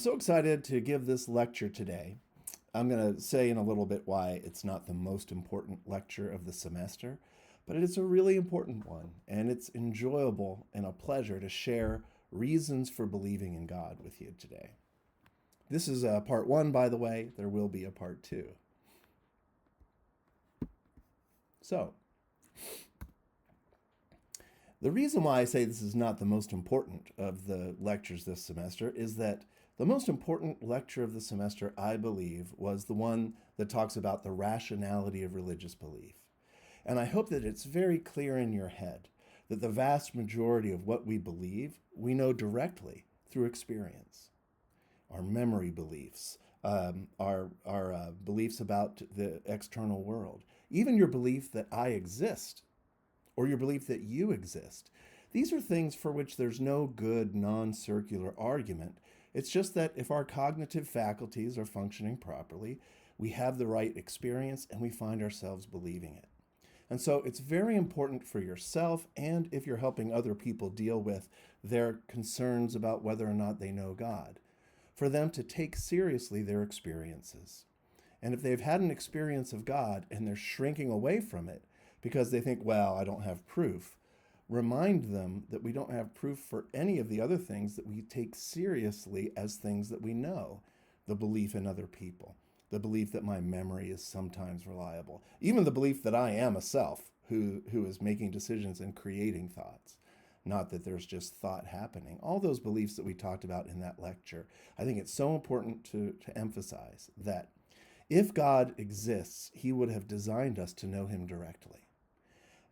So excited to give this lecture today. I'm going to say in a little bit why it's not the most important lecture of the semester, but it is a really important one, and it's enjoyable and a pleasure to share reasons for believing in God with you today. This is part one, by the way. There will be a part two. So, the reason why I say this is not the most important of the lectures this semester is that the most important lecture of the semester, I believe, was the one that talks about the rationality of religious belief. And I hope that it's very clear in your head that the vast majority of what we believe, we know directly through experience. Our memory beliefs, our beliefs about the external world, even your belief that I exist or your belief that you exist. These are things for which there's no good non-circular argument. It's just that if our cognitive faculties are functioning properly, we have the right experience and we find ourselves believing it. And so it's very important for yourself, and if you're helping other people deal with their concerns about whether or not they know God, for them to take seriously their experiences. And if they've had an experience of God and they're shrinking away from it because they think, well, I don't have proof, remind them that we don't have proof for any of the other things that we take seriously as things that we know. The belief in other people, the belief that my memory is sometimes reliable, even the belief that I am a self who is making decisions and creating thoughts. Not that there's just thought happening. All those beliefs that we talked about in that lecture, I think it's so important to emphasize that if God exists, he would have designed us to know him directly.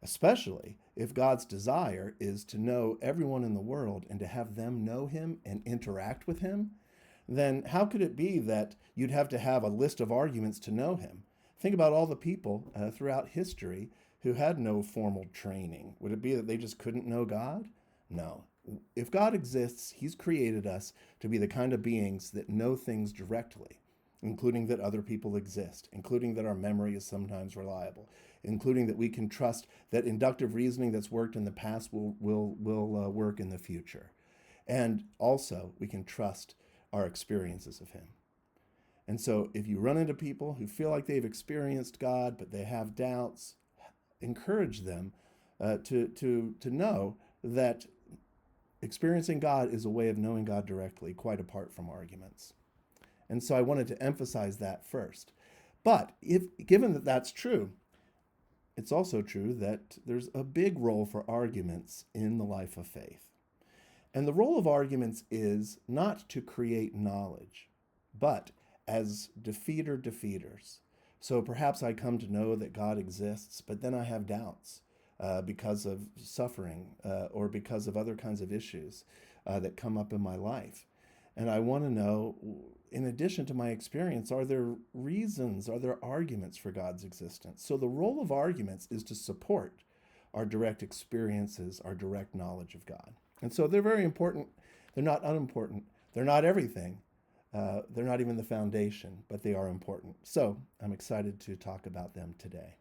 Especially if God's desire is to know everyone in the world and to have them know him and interact with him, then how could it be that you'd have to have a list of arguments to know him? Think about all the people throughout history who had no formal training. Would it be that they just couldn't know God? No. If God exists, he's created us to be the kind of beings that know things directly, including that other people exist, including that our memory is sometimes reliable, including that we can trust that inductive reasoning that's worked in the past will work in the future. And also, we can trust our experiences of him. And so if you run into people who feel like they've experienced God, but they have doubts, encourage them to know that experiencing God is a way of knowing God directly, quite apart from arguments. And so I wanted to emphasize that first. But given that that's true, it's also true that there's a big role for arguments in the life of faith. And the role of arguments is not to create knowledge, but as defeaters. So perhaps I come to know that God exists, but then I have doubts because of suffering or because of other kinds of issues that come up in my life. And I want to know, in addition to my experience, are there reasons, are there arguments for God's existence? So the role of arguments is to support our direct experiences, our direct knowledge of God. And so they're very important. They're not unimportant. They're not everything. They're not even the foundation, but they are important. So I'm excited to talk about them today.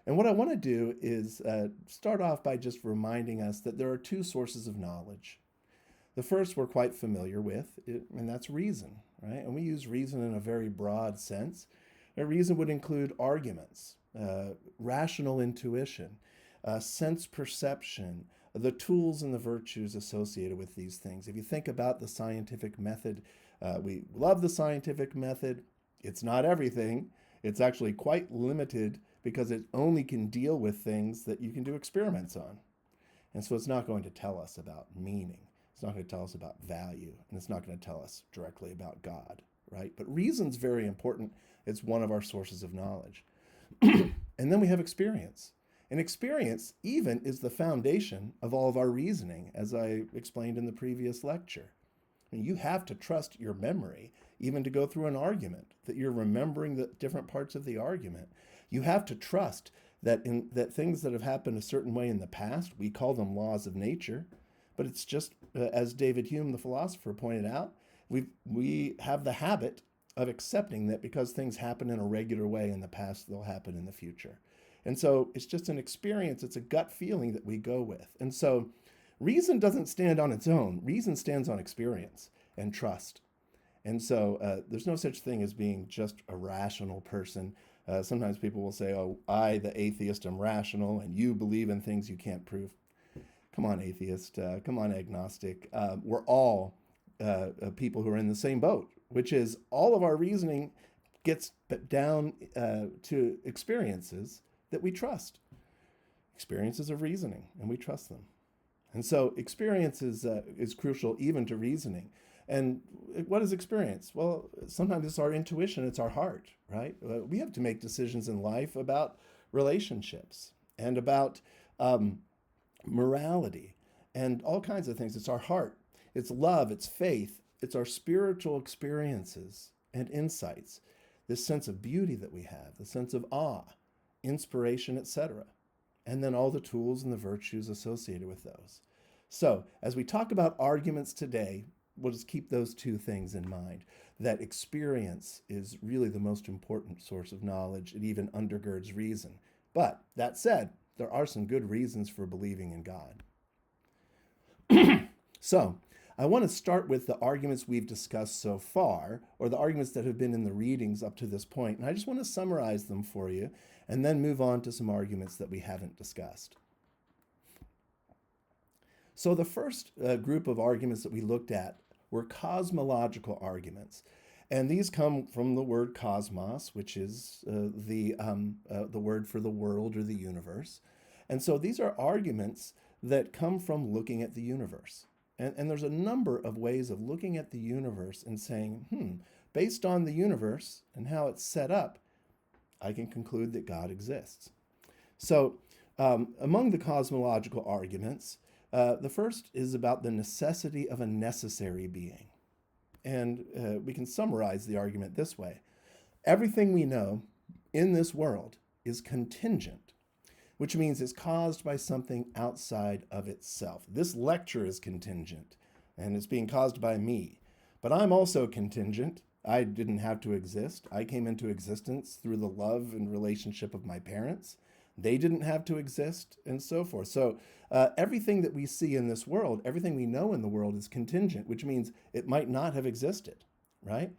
And what I want to do is start off by just reminding us that there are two sources of knowledge. The first we're quite familiar with, and that's reason, right? And we use reason in a very broad sense. A reason would include arguments, rational intuition, sense perception, the tools and the virtues associated with these things. If you think about the scientific method, we love the scientific method. It's not everything. It's actually quite limited because it only can deal with things that you can do experiments on. And so it's not going to tell us about meaning. It's not going to tell us about value, and it's not going to tell us directly about God, right? But reason's very important. It's one of our sources of knowledge. And then we have experience. And experience even is the foundation of all of our reasoning, as I explained in the previous lecture. I mean, you have to trust your memory, even to go through an argument, that you're remembering the different parts of the argument. You have to trust that that things that have happened a certain way in the past, we call them laws of nature, but it's just, as David Hume, the philosopher, pointed out, we have the habit of accepting that because things happen in a regular way in the past, they'll happen in the future. And so it's just an experience. It's a gut feeling that we go with. And so reason doesn't stand on its own. Reason stands on experience and trust. And so there's no such thing as being just a rational person. Sometimes people will say, oh, I, the atheist, am rational, and you believe in things you can't prove. Come on, atheist. Come on, agnostic. We're all people who are in the same boat, which is all of our reasoning gets down to experiences that we trust. Experiences of reasoning, and we trust them. And so experience is crucial even to reasoning. And what is experience? Well, sometimes it's our intuition, it's our heart, right? We have to make decisions in life about relationships and about morality and all kinds of things. It's our heart, it's love, it's faith, it's our spiritual experiences and insights, this sense of beauty that we have, the sense of awe, inspiration, etc. And then all the tools and the virtues associated with those. So as we talk about arguments today, we'll just keep those two things in mind, that experience is really the most important source of knowledge. It even undergirds reason. But that said, there are some good reasons for believing in God. So I want to start with the arguments we've discussed so far, or the arguments that have been in the readings up to this point. And I just want to summarize them for you and then move on to some arguments that we haven't discussed. So the first group of arguments that we looked at were cosmological arguments. And these come from the word cosmos, which is the word for the world or the universe. And so these are arguments that come from looking at the universe. And there's a number of ways of looking at the universe and saying, based on the universe and how it's set up, I can conclude that God exists. So among the cosmological arguments, the first is about the necessity of a necessary being. And we can summarize the argument this way. Everything we know in this world is contingent, which means it's caused by something outside of itself. This lecture is contingent, and it's being caused by me. But I'm also contingent. I didn't have to exist. I came into existence through the love and relationship of my parents. They didn't have to exist, and so forth. So everything that we see in this world, everything we know in the world is contingent, which means it might not have existed, right?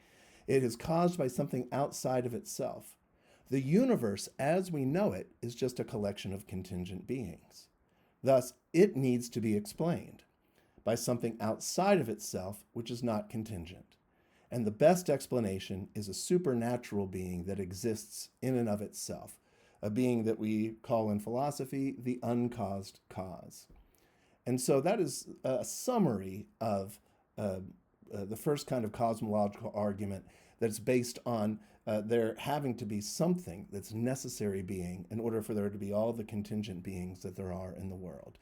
It is caused by something outside of itself. The universe, as we know it, is just a collection of contingent beings. Thus, it needs to be explained by something outside of itself, which is not contingent. And the best explanation is a supernatural being that exists in and of itself, a being that we call in philosophy the uncaused cause. And so that is a summary of the first kind of cosmological argument that's based on there having to be something that's necessary being in order for there to be all the contingent beings that there are in the world.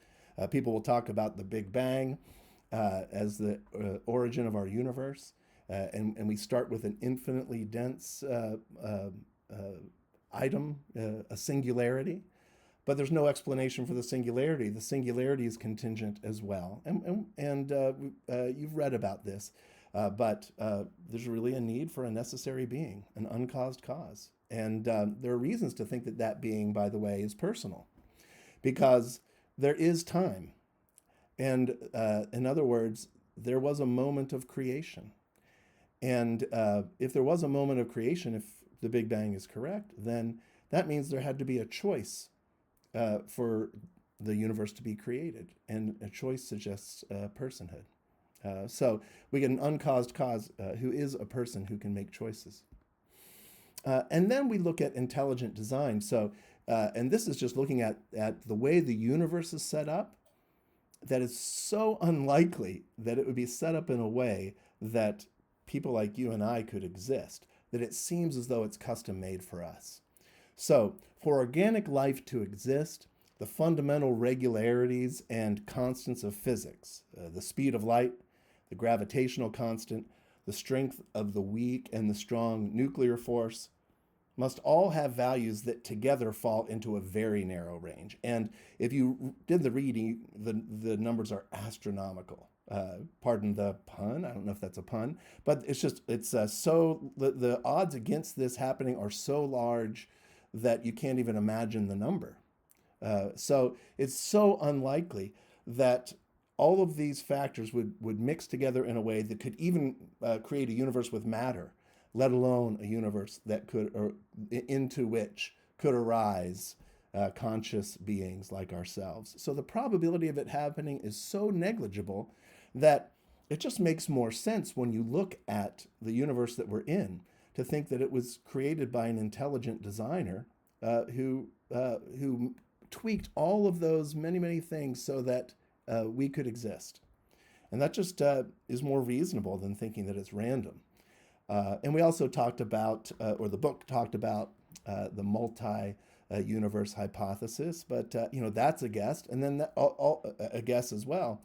People will talk about the Big Bang as the origin of our universe, and we start with an infinitely dense item, a singularity, but there's no explanation for the singularity. The singularity is contingent as well, and you've read about this, but there's really a need for a necessary being, an uncaused cause, and there are reasons to think that that being, by the way, is personal, because there is time, and in other words, there was a moment of creation, and if there was a moment of creation, if the Big Bang is correct, then that means there had to be a choice for the universe to be created, and a choice suggests personhood. So we get an uncaused cause who is a person who can make choices. And then we look at intelligent design. So, and this is just looking at the way the universe is set up, that is so unlikely that it would be set up in a way that people like you and I could exist, that it seems as though it's custom made for us. So for organic life to exist, the fundamental regularities and constants of physics, the speed of light, the gravitational constant, the strength of the weak and the strong nuclear force, must all have values that together fall into a very narrow range. And if you did the reading, the numbers are astronomical. Pardon the pun, I don't know if that's a pun, but it's so, the odds against this happening are so large that you can't even imagine the number. So it's so unlikely that all of these factors would mix together in a way that could even create a universe with matter, let alone a universe that could, or into which could arise conscious beings like ourselves. So the probability of it happening is so negligible that it just makes more sense when you look at the universe that we're in to think that it was created by an intelligent designer who tweaked all of those many things so that we could exist. And that just is more reasonable than thinking that it's random. And we also talked about, or the book talked about, the multi-universe hypothesis, but that's a guess, and then a guess as well.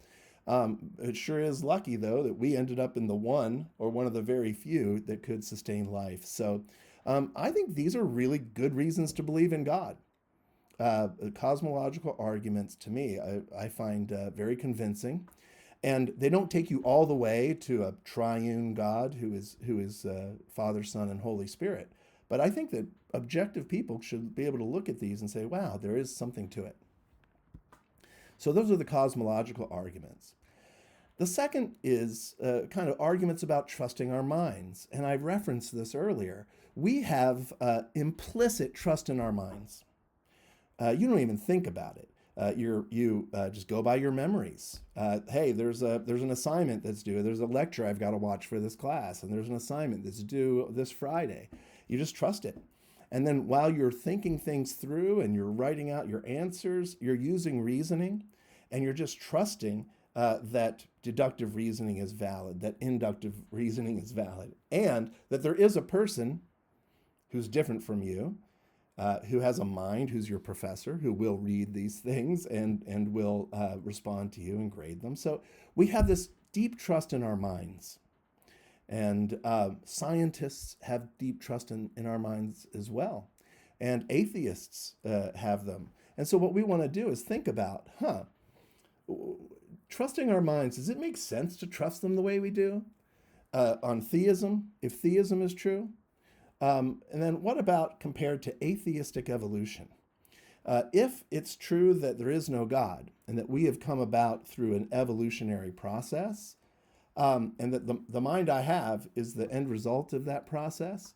It sure is lucky, though, that we ended up in the one, or one of the very few, that could sustain life. So I think these are really good reasons to believe in God. Cosmological arguments, to me, I find very convincing. And they don't take you all the way to a triune God who is Father, Son, and Holy Spirit. But I think that objective people should be able to look at these and say, wow, there is something to it. So those are the cosmological arguments. The second is kind of arguments about trusting our minds. And I referenced this earlier. We have implicit trust in our minds. You don't even think about it. You just go by your memories. Hey, there's an assignment that's due. There's a lecture I've got to watch for this class, and there's an assignment that's due this Friday. You just trust it. And then while you're thinking things through and you're writing out your answers, you're using reasoning, and you're just trusting that deductive reasoning is valid, that inductive reasoning is valid, and that there is a person who's different from you, who has a mind, who's your professor, who will read these things and will respond to you and grade them. So we have this deep trust in our minds. And scientists have deep trust in our minds as well. And atheists have them. And so what we want to do is think about, trusting our minds, does it make sense to trust them the way we do? On theism, if theism is true? And then what about compared to atheistic evolution? If it's true that there is no God and that we have come about through an evolutionary process, and that the mind I have is the end result of that process,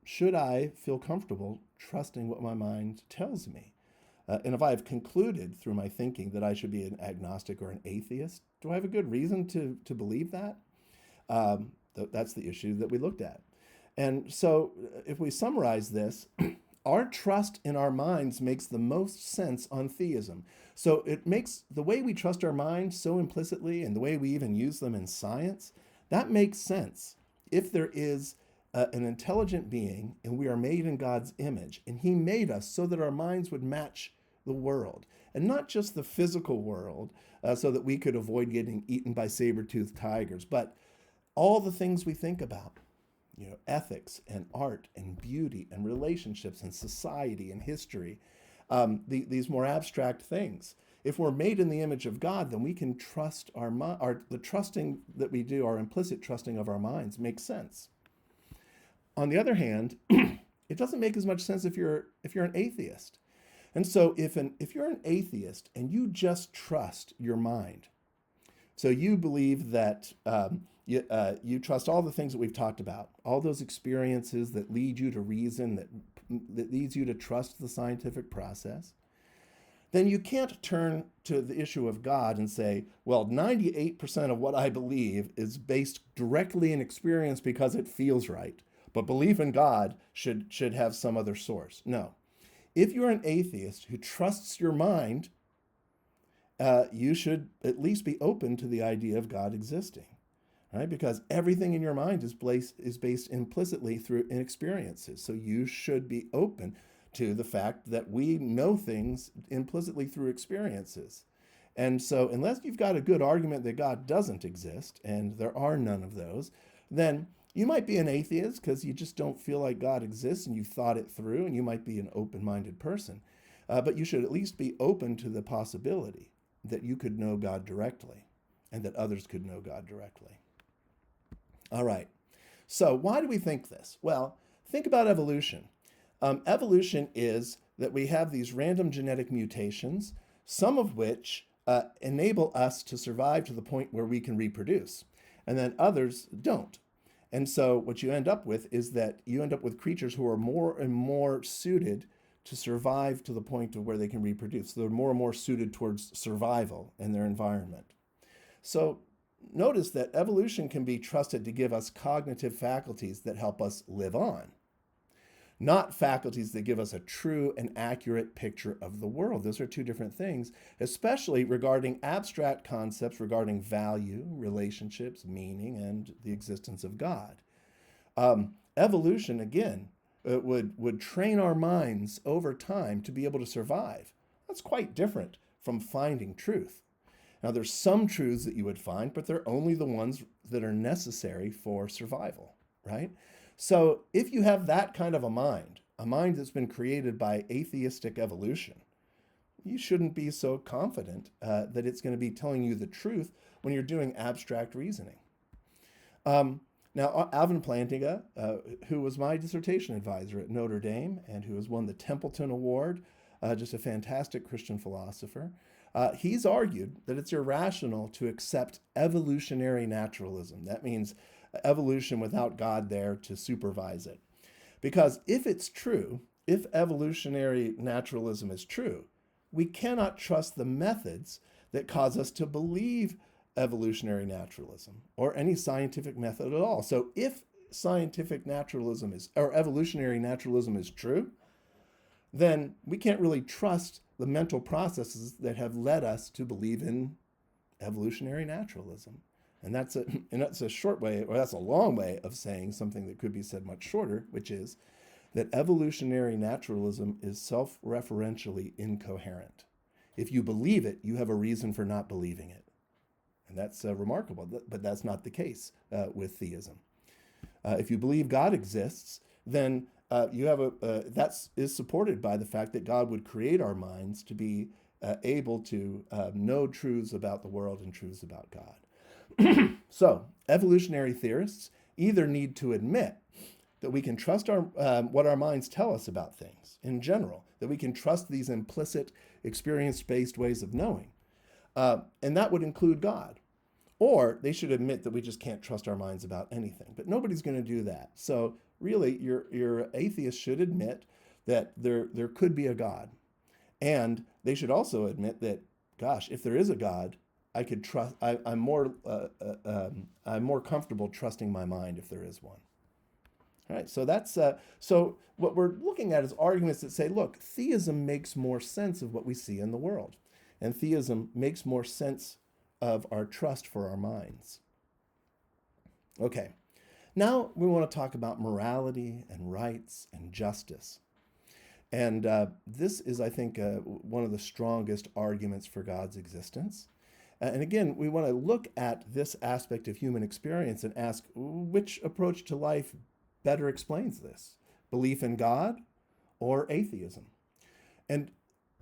should I feel comfortable trusting what my mind tells me? And if I've concluded through my thinking that I should be an agnostic or an atheist, do I have a good reason to believe that? That's the issue that we looked at. And so if we summarize this, our trust in our minds makes the most sense on theism. So it makes the way we trust our minds so implicitly, and the way we even use them in science, that makes sense. If there is an intelligent being and we are made in God's image, and he made us so that our minds would match the world, and not just the physical world, so that we could avoid getting eaten by saber-toothed tigers, but all the things we think about. Ethics and art and beauty and relationships and society and history, these more abstract things. If we're made in the image of God, then we can trust the trusting that we do, our implicit trusting of our minds, makes sense. On the other hand, it doesn't make as much sense if you're an atheist. And so if you're an atheist and you just trust your mind, so you believe that you trust all the things that we've talked about, all those experiences that lead you to reason, that leads you to trust the scientific process, then you can't turn to the issue of God and say, well, 98% of what I believe is based directly in experience because it feels right, but belief in God should have some other source. No. If you're an atheist who trusts your mind, you should at least be open to the idea of God existing. Right? Because everything in your mind is based implicitly through experiences. So you should be open to the fact that we know things implicitly through experiences. And so unless you've got a good argument that God doesn't exist, and there are none of those, then you might be an atheist because you just don't feel like God exists and you've thought it through, and you might be an open-minded person. But you should at least be open to the possibility that you could know God directly and that others could know God directly. All right, so why do we think this? Well, think about evolution. Evolution is that we have these random genetic mutations, some of which enable us to survive to the point where we can reproduce, and then others don't. And so what you end up with is that you end up with creatures who are more and more suited to survive to the point of where they can reproduce. So they're more and more suited towards survival in their environment. So notice that evolution can be trusted to give us cognitive faculties that help us live on, not faculties that give us a true and accurate picture of the world. Those are two different things, especially regarding abstract concepts regarding value, relationships, meaning, and the existence of God. Evolution, again, would train our minds over time to be able to survive. That's quite different from finding truth. Now, there's some truths that you would find, but they're only the ones that are necessary for survival, right? So if you have that kind of a mind that's been created by atheistic evolution, you shouldn't be so confident that it's going to be telling you the truth when you're doing abstract reasoning. Now, Alvin Plantinga, who was my dissertation advisor at Notre Dame and who has won the Templeton Award, just a fantastic Christian philosopher, he's argued that it's irrational to accept evolutionary naturalism. That means evolution without God there to supervise it. Because if it's true, if evolutionary naturalism is true, we cannot trust the methods that cause us to believe evolutionary naturalism or any scientific method at all. So if scientific naturalism is, or evolutionary naturalism is true, then we can't really trust the mental processes that have led us to believe in evolutionary naturalism. And that's a short way, or that's a long way of saying something that could be said much shorter, which is that evolutionary naturalism is self-referentially incoherent. If you believe it, you have a reason for not believing it. And that's remarkable, but that's not the case with theism. If you believe God exists, then you have that is supported by the fact that God would create our minds to be able to know truths about the world and truths about God. So evolutionary theorists either need to admit that we can trust what our minds tell us about things in general, that we can trust these implicit experience-based ways of knowing, and that would include God. Or they should admit that we just can't trust our minds about anything. But nobody's going to do that. So really, your atheist should admit that there could be a God. And they should also admit that, gosh, if there is a God, I could trust. I'm more comfortable trusting my mind if there is one. All right. So that's so what we're looking at is arguments that say, look, theism makes more sense of what we see in the world, and theism makes more sense of our trust for our minds. Okay. Now we want to talk about morality and rights and justice. And this is, I think, one of the strongest arguments for God's existence. And again, we want to look at this aspect of human experience and ask which approach to life better explains this, belief in God or atheism. And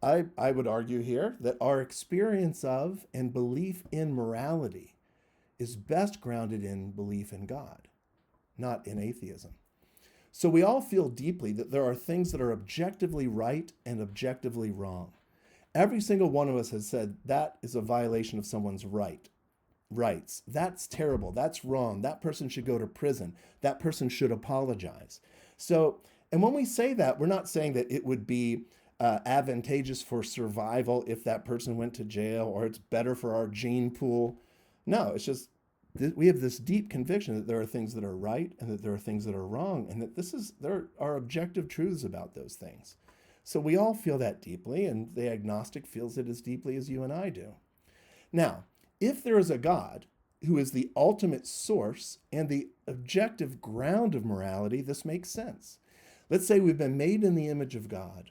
I would argue here that our experience of and belief in morality is best grounded in belief in God, not in atheism. So we all feel deeply that there are things that are objectively right and objectively wrong. Every single one of us has said that is a violation of someone's rights. That's terrible. That's wrong. That person should go to prison. That person should apologize. So, and when we say that, we're not saying that it would be advantageous for survival if that person went to jail, or it's better for our gene pool. No, it's just we have this deep conviction that there are things that are right and that there are things that are wrong, and that there are objective truths about those things. So we all feel that deeply, and the agnostic feels it as deeply as you and I do. Now, if there is a God who is the ultimate source and the objective ground of morality, this makes sense. Let's say we've been made in the image of God,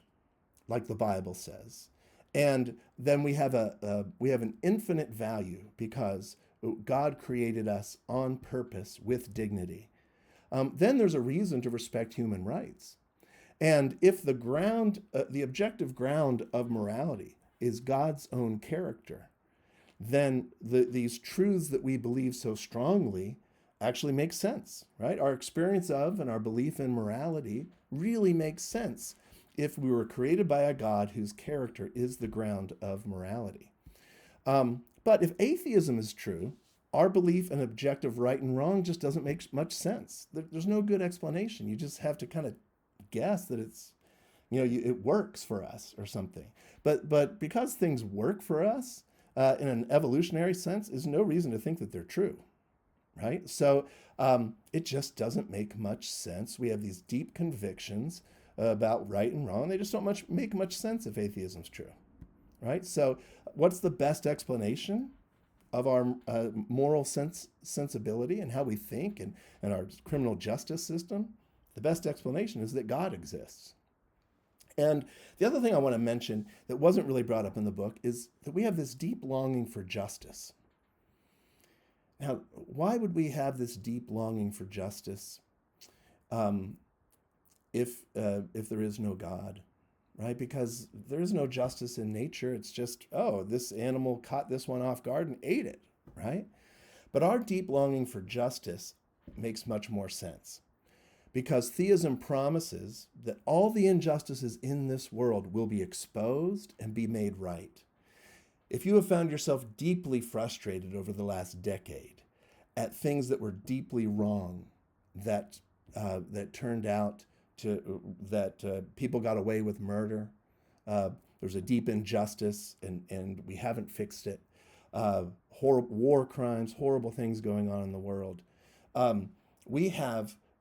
like the Bible says, and then we have an infinite value because God created us on purpose with dignity. Then there's a reason to respect human rights. And if the objective ground of morality is God's own character, then these truths that we believe so strongly actually make sense, right? Our experience of and our belief in morality really makes sense if we were created by a God whose character is the ground of morality. But if atheism is true, our belief in objective right and wrong just doesn't make much sense. There's no good explanation. You just have to kind of guess that it's, it works for us or something. But because things work for us in an evolutionary sense, is no reason to think that they're true, right? So it just doesn't make much sense. We have these deep convictions about right and wrong. They just don't make much sense if atheism's true, right? So what's the best explanation of our moral sensibility and how we think and our criminal justice system? The best explanation is that God exists. And the other thing I want to mention that wasn't really brought up in the book is that we have this deep longing for justice. Now, why would we have this deep longing for justice if there is no God, right? Because there is no justice in nature. It's just, oh, this animal caught this one off guard and ate it, right? But our deep longing for justice makes much more sense, because theism promises that all the injustices in this world will be exposed and be made right. If you have found yourself deeply frustrated over the last decade at things that were deeply wrong, that turned out that people got away with murder, there's a deep injustice and we haven't fixed it, war crimes, horrible things going on in the world.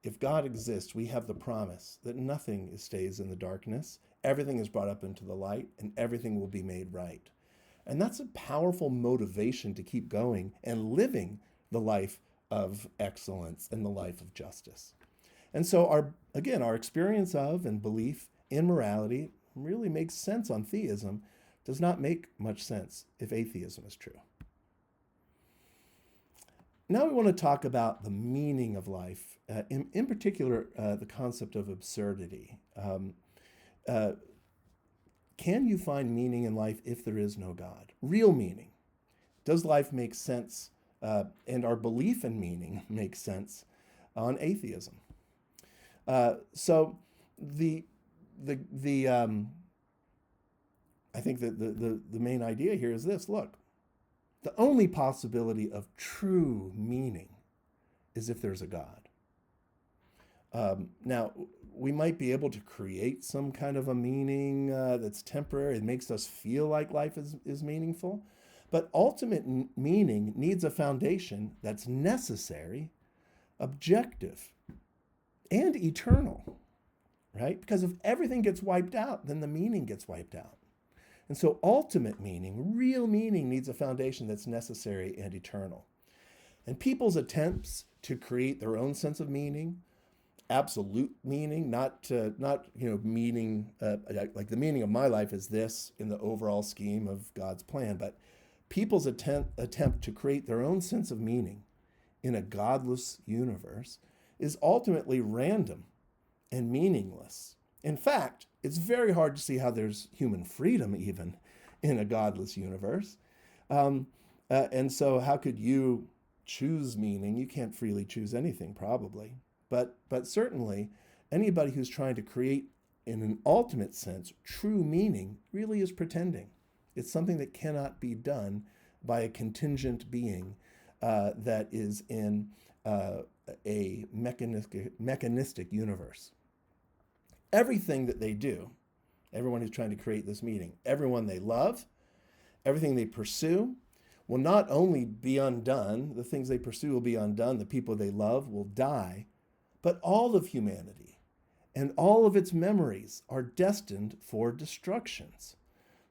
If God exists, we have the promise that nothing stays in the darkness. Everything is brought up into the light and everything will be made right. And that's a powerful motivation to keep going and living the life of excellence and the life of justice. And so our experience of and belief in morality really makes sense on theism, does not make much sense if atheism is true. Now we want to talk about the meaning of life, in particular, the concept of absurdity. Can you find meaning in life if there is no God? Real meaning. Does life make sense, and our belief in meaning make sense on atheism? So I think that the main idea here is this. Look, the only possibility of true meaning is if there's a God. Now, we might be able to create some kind of a meaning that's temporary. It makes us feel like life is meaningful. But ultimate meaning needs a foundation that's necessary, objective, and eternal, right? Because if everything gets wiped out, then the meaning gets wiped out. And so ultimate meaning, real meaning, needs a foundation that's necessary and eternal. And people's attempts to create their own sense of meaning, absolute meaning, not meaning, like the meaning of my life is this in the overall scheme of God's plan, but people's attempt to create their own sense of meaning in a godless universe is ultimately random and meaningless. In fact, it's very hard to see how there's human freedom even in a godless universe. And so how could you choose meaning? You can't freely choose anything, probably. But certainly, anybody who's trying to create, in an ultimate sense, true meaning really is pretending. It's something that cannot be done by a contingent being that is in a mechanistic universe. Everything that they do, everyone who's trying to create this meaning, everyone they love, everything they pursue, will not only be undone, the things they pursue will be undone, the people they love will die, but all of humanity and all of its memories are destined for destructions.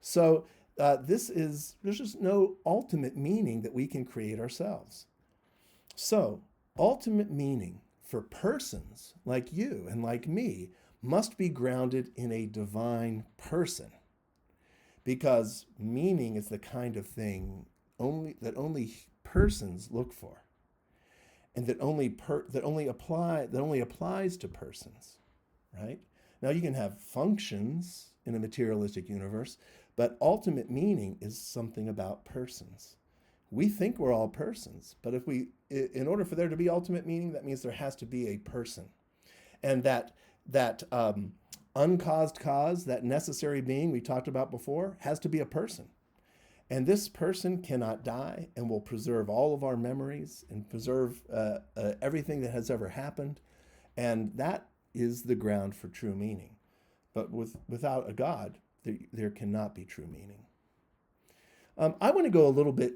So there's just no ultimate meaning that we can create ourselves. So ultimate meaning for persons like you and like me must be grounded in a divine person, because meaning is the kind of thing that only persons look for, and that only applies to persons, right? Now you can have functions in a materialistic universe, but ultimate meaning is something about persons. We think we're all persons, but in order for there to be ultimate meaning, that means there has to be a person, and that uncaused cause, that necessary being we talked about before, has to be a person. And this person cannot die and will preserve all of our memories and preserve everything that has ever happened. And that is the ground for true meaning. But without a God, there cannot be true meaning. I want to go a little bit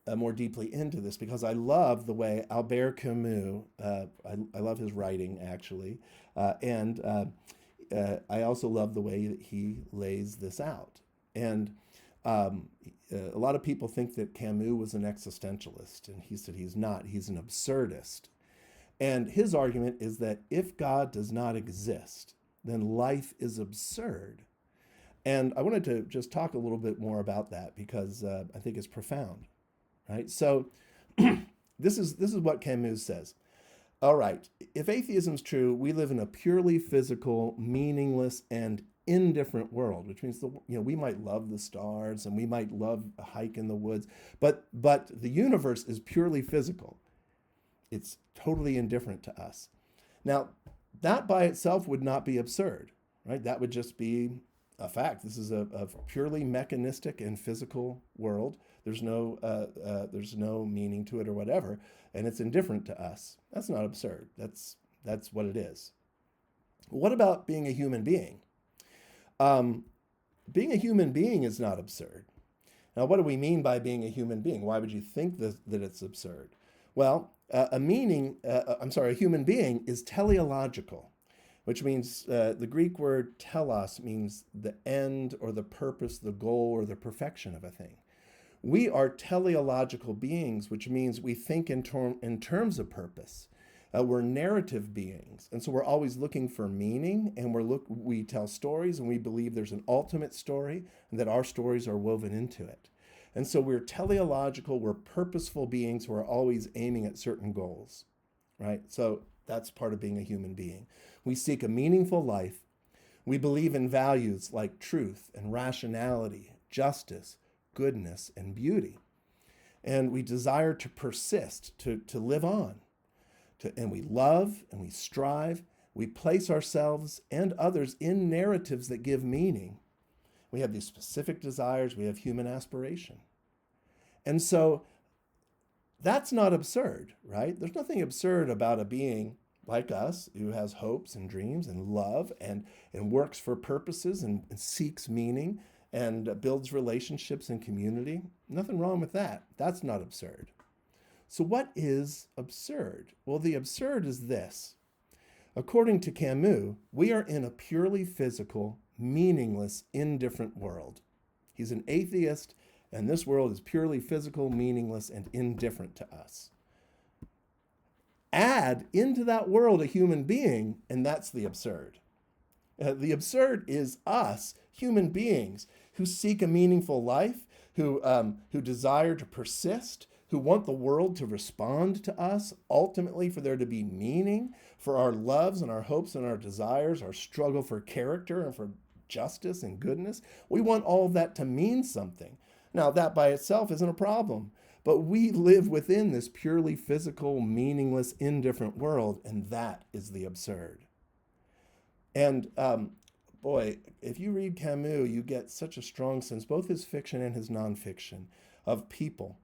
more deeply into this because I love the way Albert Camus, I love his writing actually, and I also love the way that he lays this out. And a lot of people think that Camus was an existentialist, and he said he's not, he's an absurdist. And his argument is that if God does not exist, then life is absurd. And I wanted to just talk a little bit more about that because I think it's profound, right? So this is what Camus says. All right, if atheism is true, we live in a purely physical, meaningless, and indifferent world, which means we might love the stars and we might love a hike in the woods, but the universe is purely physical. It's totally indifferent to us. Now, that by itself would not be absurd, right? That would just be a fact. This is a purely mechanistic and physical world. There's no meaning to it or whatever, and it's indifferent to us. That's not absurd. That's what it is. What about being a human being? Being a human being is not absurd. Now, what do we mean by being a human being? Why would you think that it's absurd? Well, a human being is teleological, which means the Greek word telos means the end or the purpose, the goal or the perfection of a thing. We are teleological beings, which means we think in terms of purpose. We're narrative beings, and so we're always looking for meaning, and we tell stories, and we believe there's an ultimate story, and that our stories are woven into it. And so we're teleological, we're purposeful beings who are always aiming at certain goals, right? So that's part of being a human being. We seek a meaningful life. We believe in values like truth and rationality, justice, goodness, and beauty. And we desire to persist, to live on. And we love and we strive. We place ourselves and others in narratives that give meaning. We have these specific desires. We have human aspiration. And so that's not absurd, right? There's nothing absurd about a being like us who has hopes and dreams and love and works for purposes and seeks meaning and builds relationships and community. Nothing wrong with that. That's not absurd. So what is absurd? Well, the absurd is this. According to Camus, we are in a purely physical, meaningless, indifferent world. He's an atheist, and this world is purely physical, meaningless, and indifferent to us. Add into that world a human being, and that's the absurd. The absurd is us, human beings, who seek a meaningful life, who desire to persist, who want the world to respond to us, ultimately for there to be meaning, for our loves and our hopes and our desires, our struggle for character and for justice and goodness. We want all of that to mean something. Now, that by itself isn't a problem, but we live within this purely physical, meaningless, indifferent world, and that is the absurd. And boy, if you read Camus, you get such a strong sense, both his fiction and his nonfiction, of people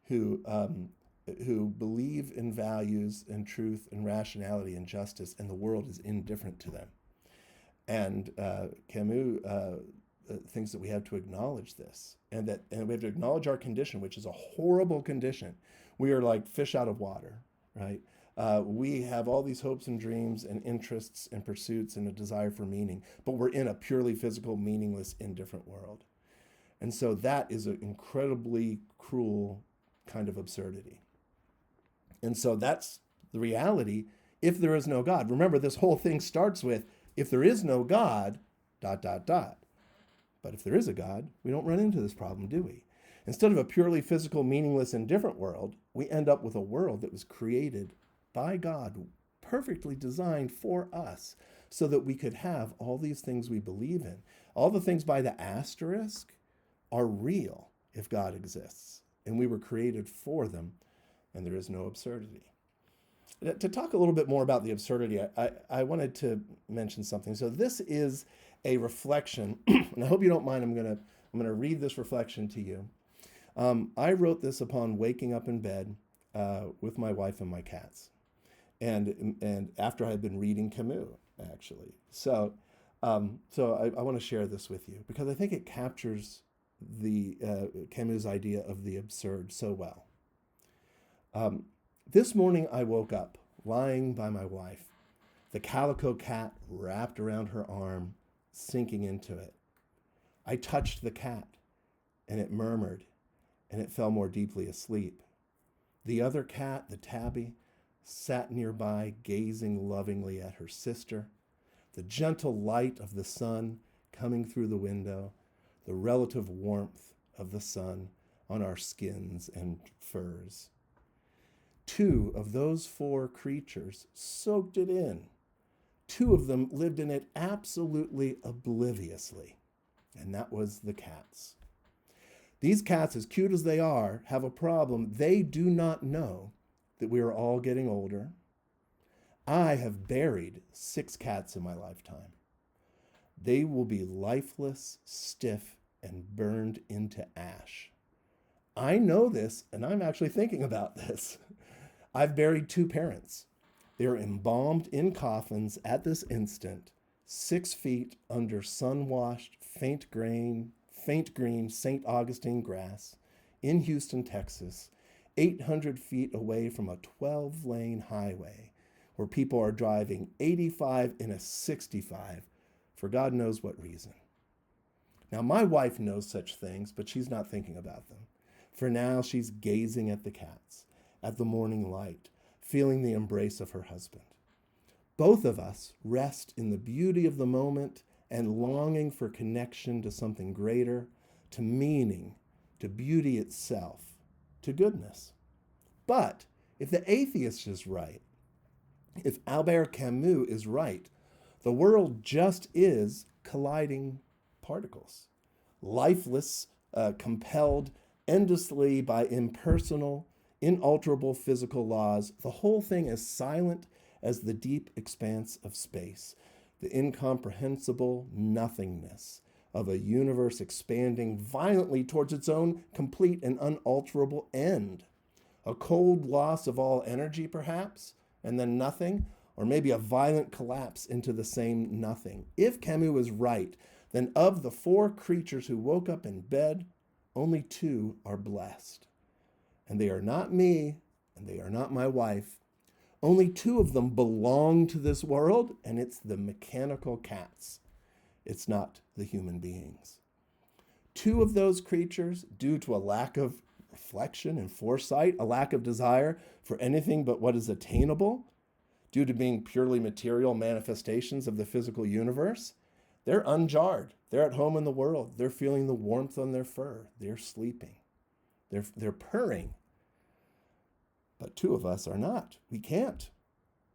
who believe in values and truth and rationality and justice, and the world is indifferent to them. And Camus thinks that we have to acknowledge this, and we have to acknowledge our condition, which is a horrible condition. We are like fish out of water, right? We have all these hopes and dreams and interests and pursuits and a desire for meaning, but we're in a purely physical, meaningless, indifferent world. And so that is an incredibly cruel kind of absurdity. And so that's the reality if there is no God. Remember, this whole thing starts with, if there is no God, ... But if there is a God, we don't run into this problem, do we? Instead of a purely physical, meaningless, indifferent world, we end up with a world that was created by God, perfectly designed for us, so that we could have all these things we believe in. All the things by the asterisk are real if God exists, and we were created for them, and there is no absurdity. To talk a little bit more about the absurdity, I wanted to mention something. So this is a reflection, and I hope you don't mind. I'm gonna read this reflection to you. I wrote this upon waking up in bed with my wife and my cats, and after I had been reading Camus, actually. So I want to share this with you because I think it captures the Camus' idea of the absurd so well. This morning I woke up lying by my wife, the calico cat wrapped around her arm, sinking into it. I touched the cat, and it murmured, and it fell more deeply asleep. The other cat, the tabby, sat nearby, gazing lovingly at her sister. The gentle light of the sun coming through the window, the relative warmth of the sun on our skins and furs. Two of those four creatures soaked it in. Two of them lived in it absolutely obliviously, and that was the cats. These cats, as cute as they are, have a problem. They do not know that we are all getting older. I have buried 6 cats in my lifetime. They will be lifeless, stiff, and burned into ash. I know this, and I'm actually thinking about this. I've buried 2 parents. They're embalmed in coffins at this instant, 6 feet under sun-washed, faint green St. Augustine grass in Houston, Texas, 800 feet away from a 12-lane highway where people are driving 85 in a 65 for God knows what reason. Now, my wife knows such things, but she's not thinking about them. For now, she's gazing at the cats, at the morning light, feeling the embrace of her husband. Both of us rest in the beauty of the moment and longing for connection to something greater, to meaning, to beauty itself, to goodness. But if the atheist is right, if Albert Camus is right, the world just is colliding particles, lifeless, compelled endlessly by impersonal, inalterable physical laws. The whole thing is silent as the deep expanse of space, the incomprehensible nothingness of a universe expanding violently towards its own complete and unalterable end. A cold loss of all energy, perhaps, and then nothing, or maybe a violent collapse into the same nothing. If Camus is right, then of the 4 creatures who woke up in bed, only 2 are blessed. And they are not me, and they are not my wife. Only 2 of them belong to this world, and it's the mechanical cats. It's not the human beings. 2 of those creatures, due to a lack of reflection and foresight, a lack of desire for anything but what is attainable, due to being purely material manifestations of the physical universe, they're unjarred. They're at home in the world. They're feeling the warmth on their fur. They're sleeping. They're purring. But 2 of us are not. We can't.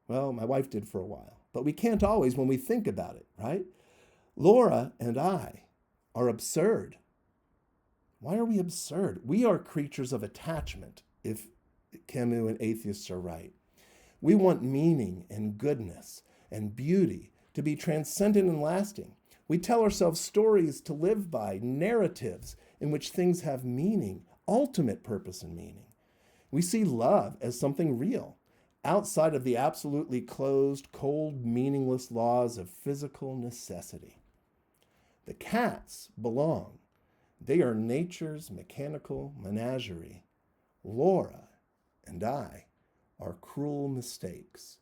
Well, my wife did for a while. But we can't always when we think about it, right? Laura and I are absurd. Why are we absurd? We are creatures of attachment, if Camus and atheists are right. We want meaning and goodness and beauty to be transcendent and lasting. We tell ourselves stories to live by, narratives in which things have meaning, ultimate purpose and meaning. We see love as something real, outside of the absolutely closed, cold, meaningless laws of physical necessity. The cats belong. They are nature's mechanical menagerie. Laura and I are cruel mistakes,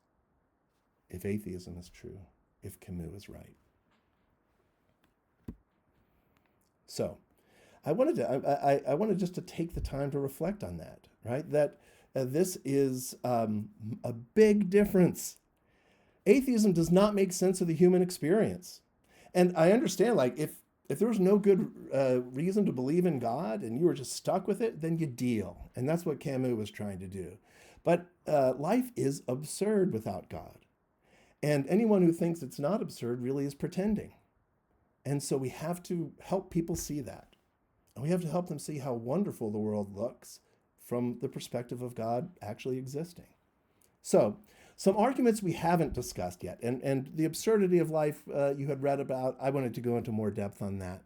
if atheism is true, if Camus is right. So, I wanted just to take the time to reflect on that, right? That this is a big difference. Atheism does not make sense of the human experience. And I understand, like, if there was no good reason to believe in God and you were just stuck with it, then you deal. And that's what Camus was trying to do. But life is absurd without God. And anyone who thinks it's not absurd really is pretending. And so we have to help people see that. And we have to help them see how wonderful the world looks from the perspective of God actually existing. So, some arguments we haven't discussed yet, and the absurdity of life you had read about, I wanted to go into more depth on that.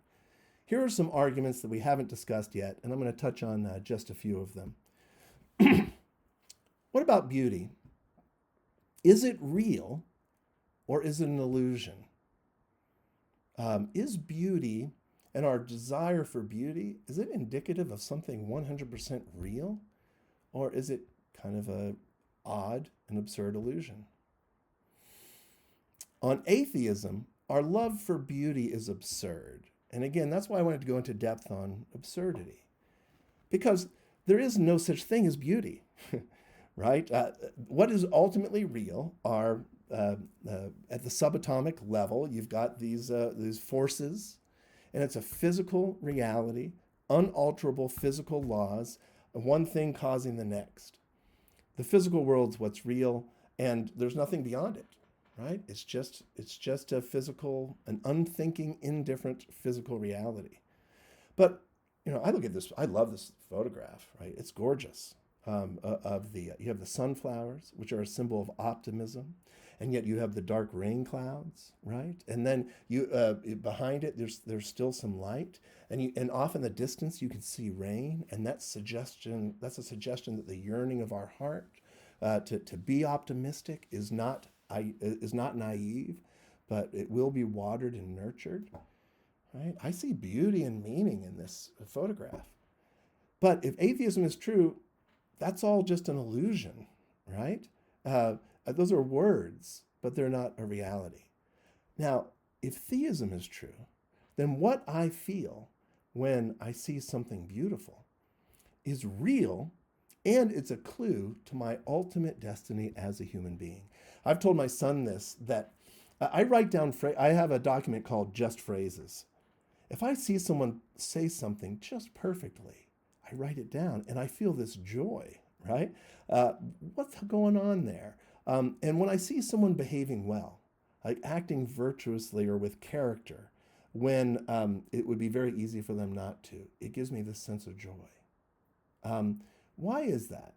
Here are some arguments that we haven't discussed yet, and I'm going to touch on just a few of them. What about beauty? Is it real or is it an illusion? Is beauty and our desire for beauty, is it indicative of something 100% real? Or is it kind of a odd and absurd illusion? On atheism, our love for beauty is absurd. And again, that's why I wanted to go into depth on absurdity. Because there is no such thing as beauty, right? What is ultimately real are, at the subatomic level, you've got these forces, and it's a physical reality, unalterable physical laws, one thing causing the next. The physical world's what's real, and there's nothing beyond it, right? It's just a physical, an unthinking, indifferent physical reality. But I look at this. I love this photograph, right? It's gorgeous. You have the sunflowers, which are a symbol of optimism, and yet you have the dark rain clouds, right? And then behind it, there's still some light, and off in the distance you can see rain, and that's a suggestion that the yearning of our heart to be optimistic is not naive, but it will be watered and nurtured, right? I see beauty and meaning in this photograph. But if atheism is true, that's all just an illusion, right? Those are words, but they're not a reality. Now, if theism is true, then what I feel when I see something beautiful is real, and it's a clue to my ultimate destiny as a human being. I've told my son this, that I write down, I have a document called Just Phrases. If I see someone say something just perfectly, I write it down and I feel this joy, right? What's going on there? And when I see someone behaving well, like acting virtuously or with character, when it would be very easy for them not to, it gives me this sense of joy. Why is that?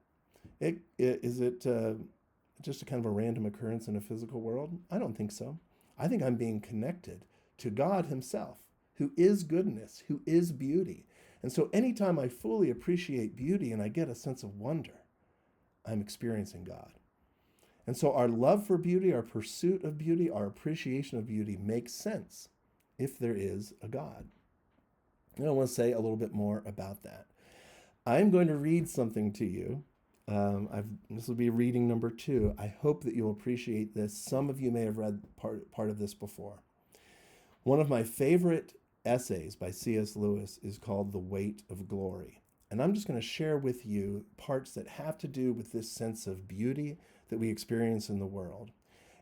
Is it just a kind of a random occurrence in a physical world? I don't think so. I think I'm being connected to God himself, who is goodness, who is beauty. And so anytime I fully appreciate beauty and I get a sense of wonder, I'm experiencing God. And so our love for beauty, our pursuit of beauty, our appreciation of beauty makes sense if there is a God. And I want to say a little bit more about that. I'm going to read something to you. This will be reading number 2. I hope that you'll appreciate this. Some of you may have read part of this before. One of my favorite essays by C.S. Lewis is called The Weight of Glory. And I'm just going to share with you parts that have to do with this sense of beauty that we experience in the world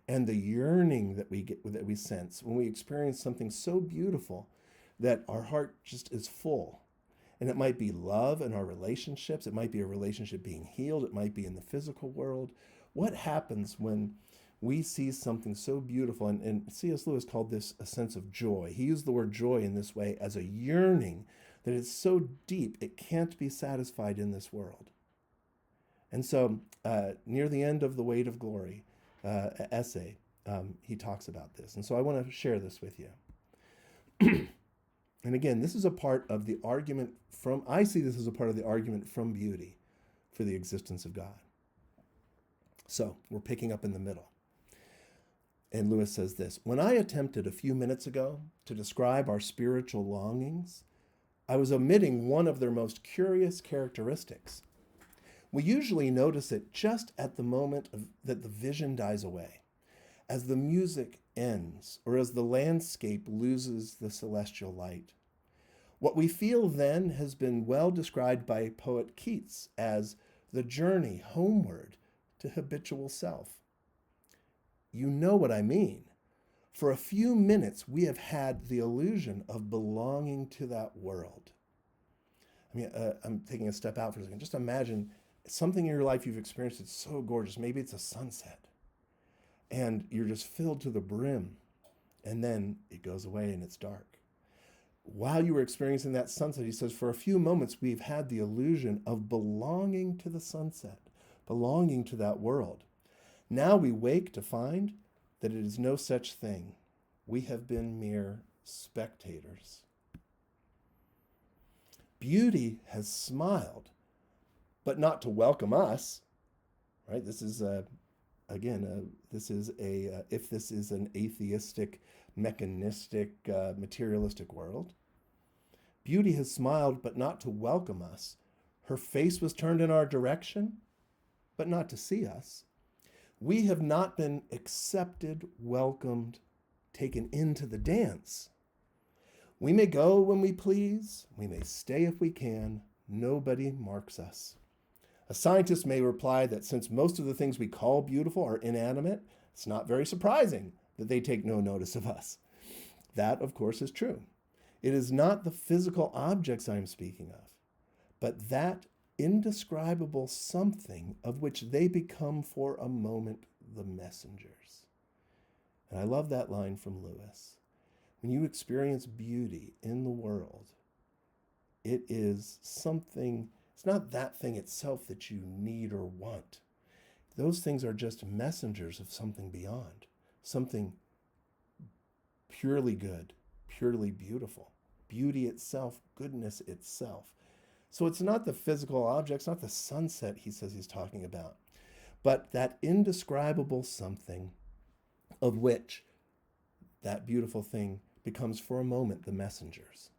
and the yearning that we sense when we experience something so beautiful that our heart just is full. And it might be love in our relationships. It might be a relationship being healed. It might be in the physical world. What happens when we see something so beautiful? And C.S. Lewis called this a sense of joy. He used the word joy in this way as a yearning that is so deep it can't be satisfied in this world. And so near the end of The Weight of Glory essay, he talks about this. And so I want to share this with you. And again, this is a part of the argument I see this as a part of the argument from beauty for the existence of God. So we're picking up in the middle. And Lewis says this: when I attempted a few minutes ago to describe our spiritual longings, I was omitting one of their most curious characteristics. We usually notice it just at the moment that the vision dies away, as the music ends, or as the landscape loses the celestial light. What we feel then has been well described by poet Keats as the journey homeward to habitual self. You know what I mean. For a few minutes, we have had the illusion of belonging to that world. I mean, I'm taking a step out for a second. Just imagine something in your life you've experienced that's so gorgeous. Maybe it's a sunset, and you're just filled to the brim, and then it goes away and it's dark. While you were experiencing that sunset, he says, for a few moments, we've had the illusion of belonging to the sunset, belonging to that world. Now we wake to find that it is no such thing. We have been mere spectators. Beauty has smiled, but not to welcome us, right? This is if this is an atheistic, mechanistic, materialistic world. Beauty has smiled, but not to welcome us. Her face was turned in our direction, but not to see us. We have not been accepted, welcomed, taken into the dance. We may go when we please. We may stay if we can. Nobody marks us. A scientist may reply that since most of the things we call beautiful are inanimate, it's not very surprising that they take no notice of us. That, of course, is true. It is not the physical objects I am speaking of, but that indescribable something of which they become for a moment the messengers. And I love that line from Lewis. When you experience beauty in the world, it is something, it's not that thing itself that you need or want. Those things are just messengers of something beyond, something purely good, purely beautiful. Beauty itself, goodness itself. So it's not the physical objects, not the sunset he says he's talking about, but that indescribable something of which that beautiful thing becomes for a moment the messengers.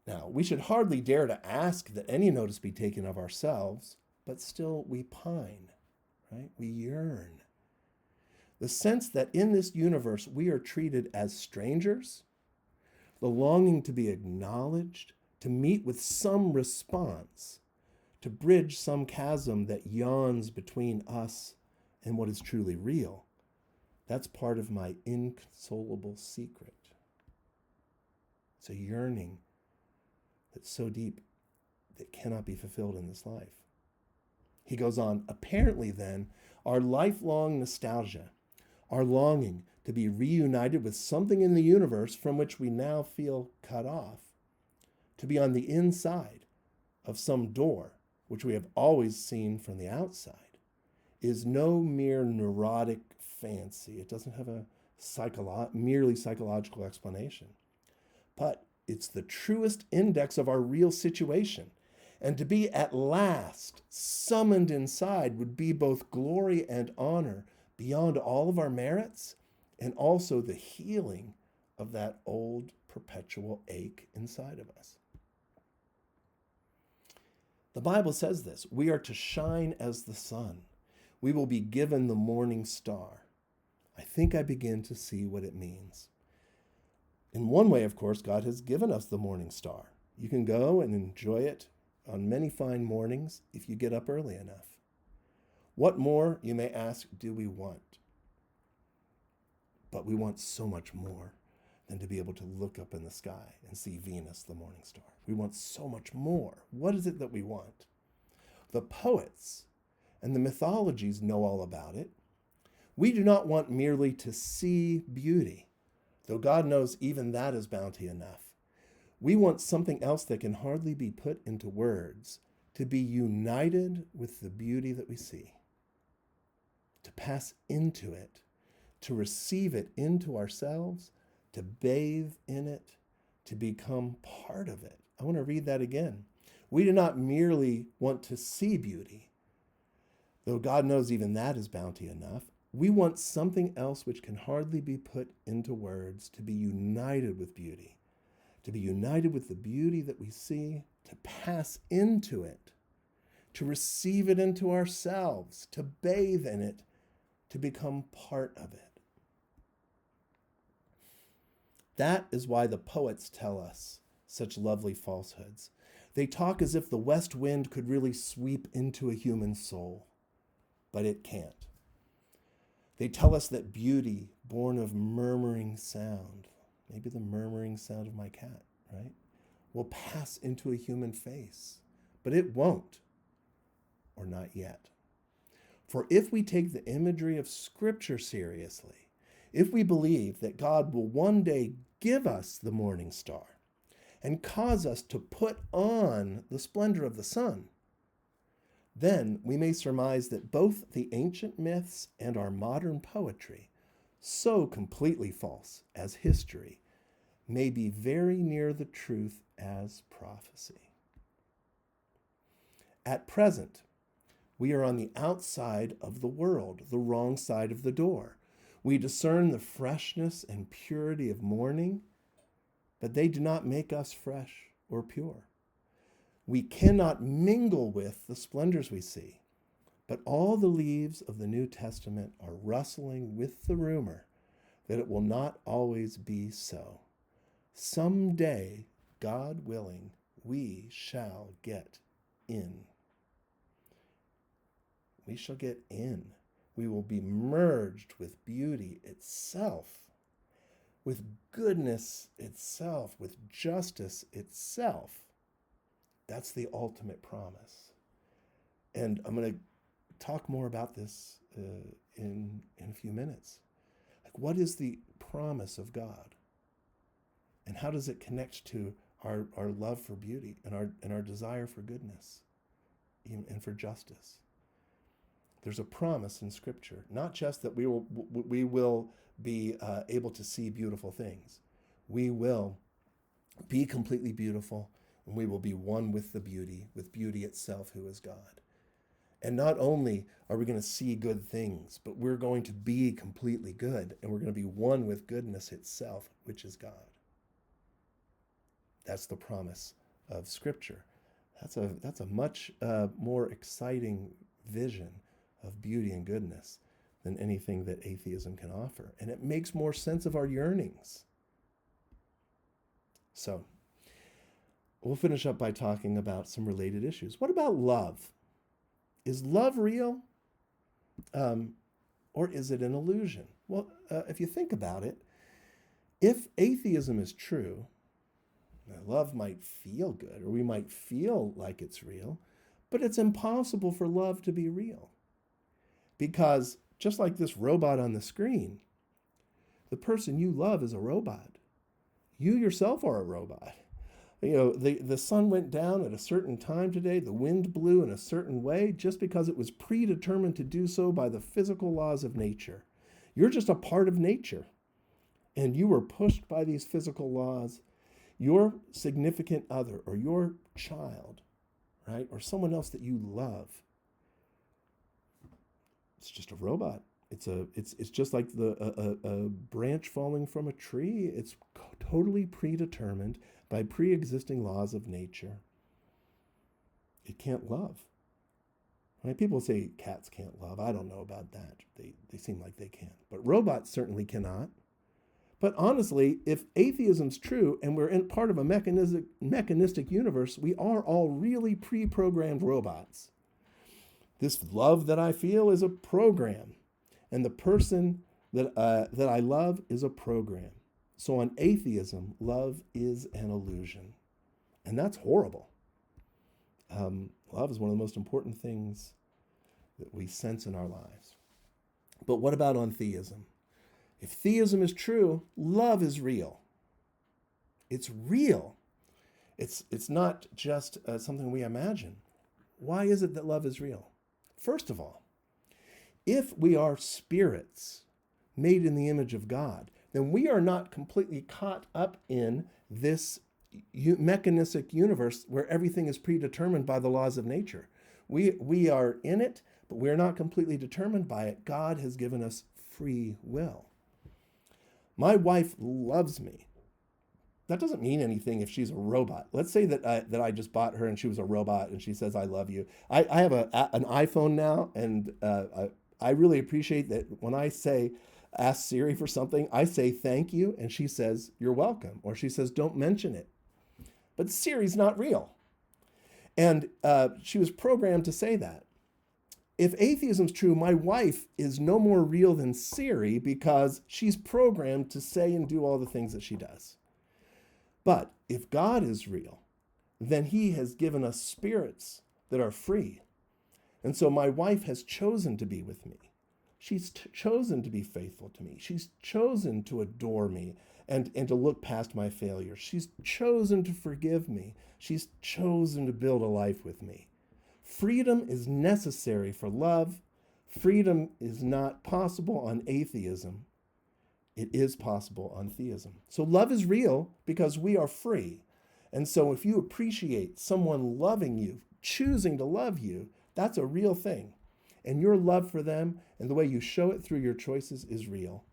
Now, we should hardly dare to ask that any notice be taken of ourselves, but still we pine, right? We yearn. The sense that in this universe we are treated as strangers, the longing to be acknowledged, to meet with some response, to bridge some chasm that yawns between us and what is truly real. That's part of my inconsolable secret. It's a yearning that's so deep that cannot be fulfilled in this life. He goes on, apparently then, our lifelong nostalgia, our longing to be reunited with something in the universe from which we now feel cut off, to be on the inside of some door which we have always seen from the outside, is no mere neurotic fancy. It doesn't have a merely psychological explanation, but it's the truest index of our real situation. And to be at last summoned inside would be both glory and honor beyond all of our merits, and also the healing of that old perpetual ache inside of us. The Bible says this, we are to shine as the sun. We will be given the morning star. I think I begin to see what it means. In one way, of course, God has given us the morning star. You can go and enjoy it on many fine mornings if you get up early enough. What more, you may ask, do we want? But we want so much more than to be able to look up in the sky and see Venus, the morning star. We want so much more. What is it that we want? The poets and the mythologies know all about it. We do not want merely to see beauty, though God knows even that is bounty enough. We want something else that can hardly be put into words, to be united with the beauty that we see, to pass into it, to receive it into ourselves, to bathe in it, to become part of it. I want to read that again. We do not merely want to see beauty, though God knows even that is bounty enough. We want something else which can hardly be put into words, to be united with beauty, to be united with the beauty that we see, to pass into it, to receive it into ourselves, to bathe in it, to become part of it. That is why the poets tell us such lovely falsehoods. They talk as if the west wind could really sweep into a human soul, but it can't. They tell us that beauty, born of murmuring sound, maybe the murmuring sound of my cat, right, will pass into a human face, but it won't, or not yet. For if we take the imagery of Scripture seriously, if we believe that God will one day give us the morning star and cause us to put on the splendor of the sun, then we may surmise that both the ancient myths and our modern poetry, so completely false as history, may be very near the truth as prophecy. At present, we are on the outside of the world, the wrong side of the door. We discern the freshness and purity of morning, but they do not make us fresh or pure. We cannot mingle with the splendors we see, but all the leaves of the New Testament are rustling with the rumor that it will not always be so. Someday, God willing, we shall get in. We shall get in. We will be merged with beauty itself, with goodness itself, with justice itself. That's the ultimate promise. And I'm going to talk more about this in a few minutes. Like, what is the promise of God? And how does it connect to our love for beauty and our desire for goodness and for justice? There's a promise in Scripture, not just that we will be able to see beautiful things. We will be completely beautiful, and we will be one with the beauty, with beauty itself, who is God. And not only are we going to see good things, but we're going to be completely good, and we're going to be one with goodness itself, which is God. That's the promise of Scripture. That's a much more exciting vision of beauty and goodness than anything that atheism can offer. And it makes more sense of our yearnings. So, we'll finish up by talking about some related issues. What about love? Is love real? Or is it an illusion? Well, if you think about it, if atheism is true, love might feel good, or we might feel like it's real, but it's impossible for love to be real. Because just like this robot on the screen, the person you love is a robot. You yourself are a robot. You know, the sun went down at a certain time today, the wind blew in a certain way, just because it was predetermined to do so by the physical laws of nature. You're just a part of nature, and you were pushed by these physical laws. Your significant other, or your child, right, or someone else that you love, it's just a robot. It's just like a branch falling from a tree. It's totally predetermined by pre-existing laws of nature. It can't love. Right? People say cats can't love. I don't know about that. They seem like they can. But robots certainly cannot. But honestly, if atheism's true and we're in part of a mechanistic universe, we are all really pre-programmed robots. This love that I feel is a program, and the person that I love is a program. So on atheism, love is an illusion, and that's horrible. Love is one of the most important things that we sense in our lives. But what about on theism? If theism is true, love is real. It's real. It's not just something we imagine. Why is it that love is real? First of all, if we are spirits made in the image of God, then we are not completely caught up in this mechanistic universe where everything is predetermined by the laws of nature. We are in it, but we're not completely determined by it. God has given us free will. My wife loves me. That doesn't mean anything if she's a robot. Let's say that I just bought her and she was a robot and she says, I love you. I have an iPhone now, and I really appreciate that when I say, ask Siri for something, I say thank you, and she says, you're welcome, or she says, don't mention it. But Siri's not real. And she was programmed to say that. If atheism's true, my wife is no more real than Siri because she's programmed to say and do all the things that she does. But if God is real, then he has given us spirits that are free. And so my wife has chosen to be with me. She's chosen to be faithful to me. She's chosen to adore me and to look past my failures. She's chosen to forgive me. She's chosen to build a life with me. Freedom is necessary for love. Freedom is not possible on atheism. It is possible on theism. So love is real because we are free. And so if you appreciate someone loving you, choosing to love you, that's a real thing. And your love for them and the way you show it through your choices is real.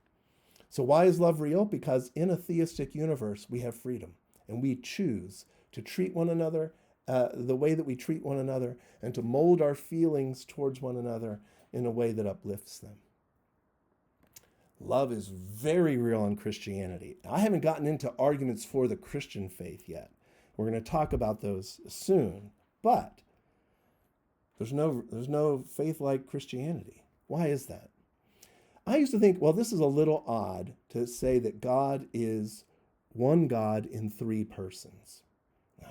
So why is love real? Because in a theistic universe, we have freedom. And we choose to treat one another the way that we treat one another and to mold our feelings towards one another in a way that uplifts them. Love is very real in Christianity. I haven't gotten into arguments for the Christian faith yet. We're going to talk about those soon, but there's no faith like Christianity. Why is that? I used to think, well, this is a little odd to say that God is one God in three persons.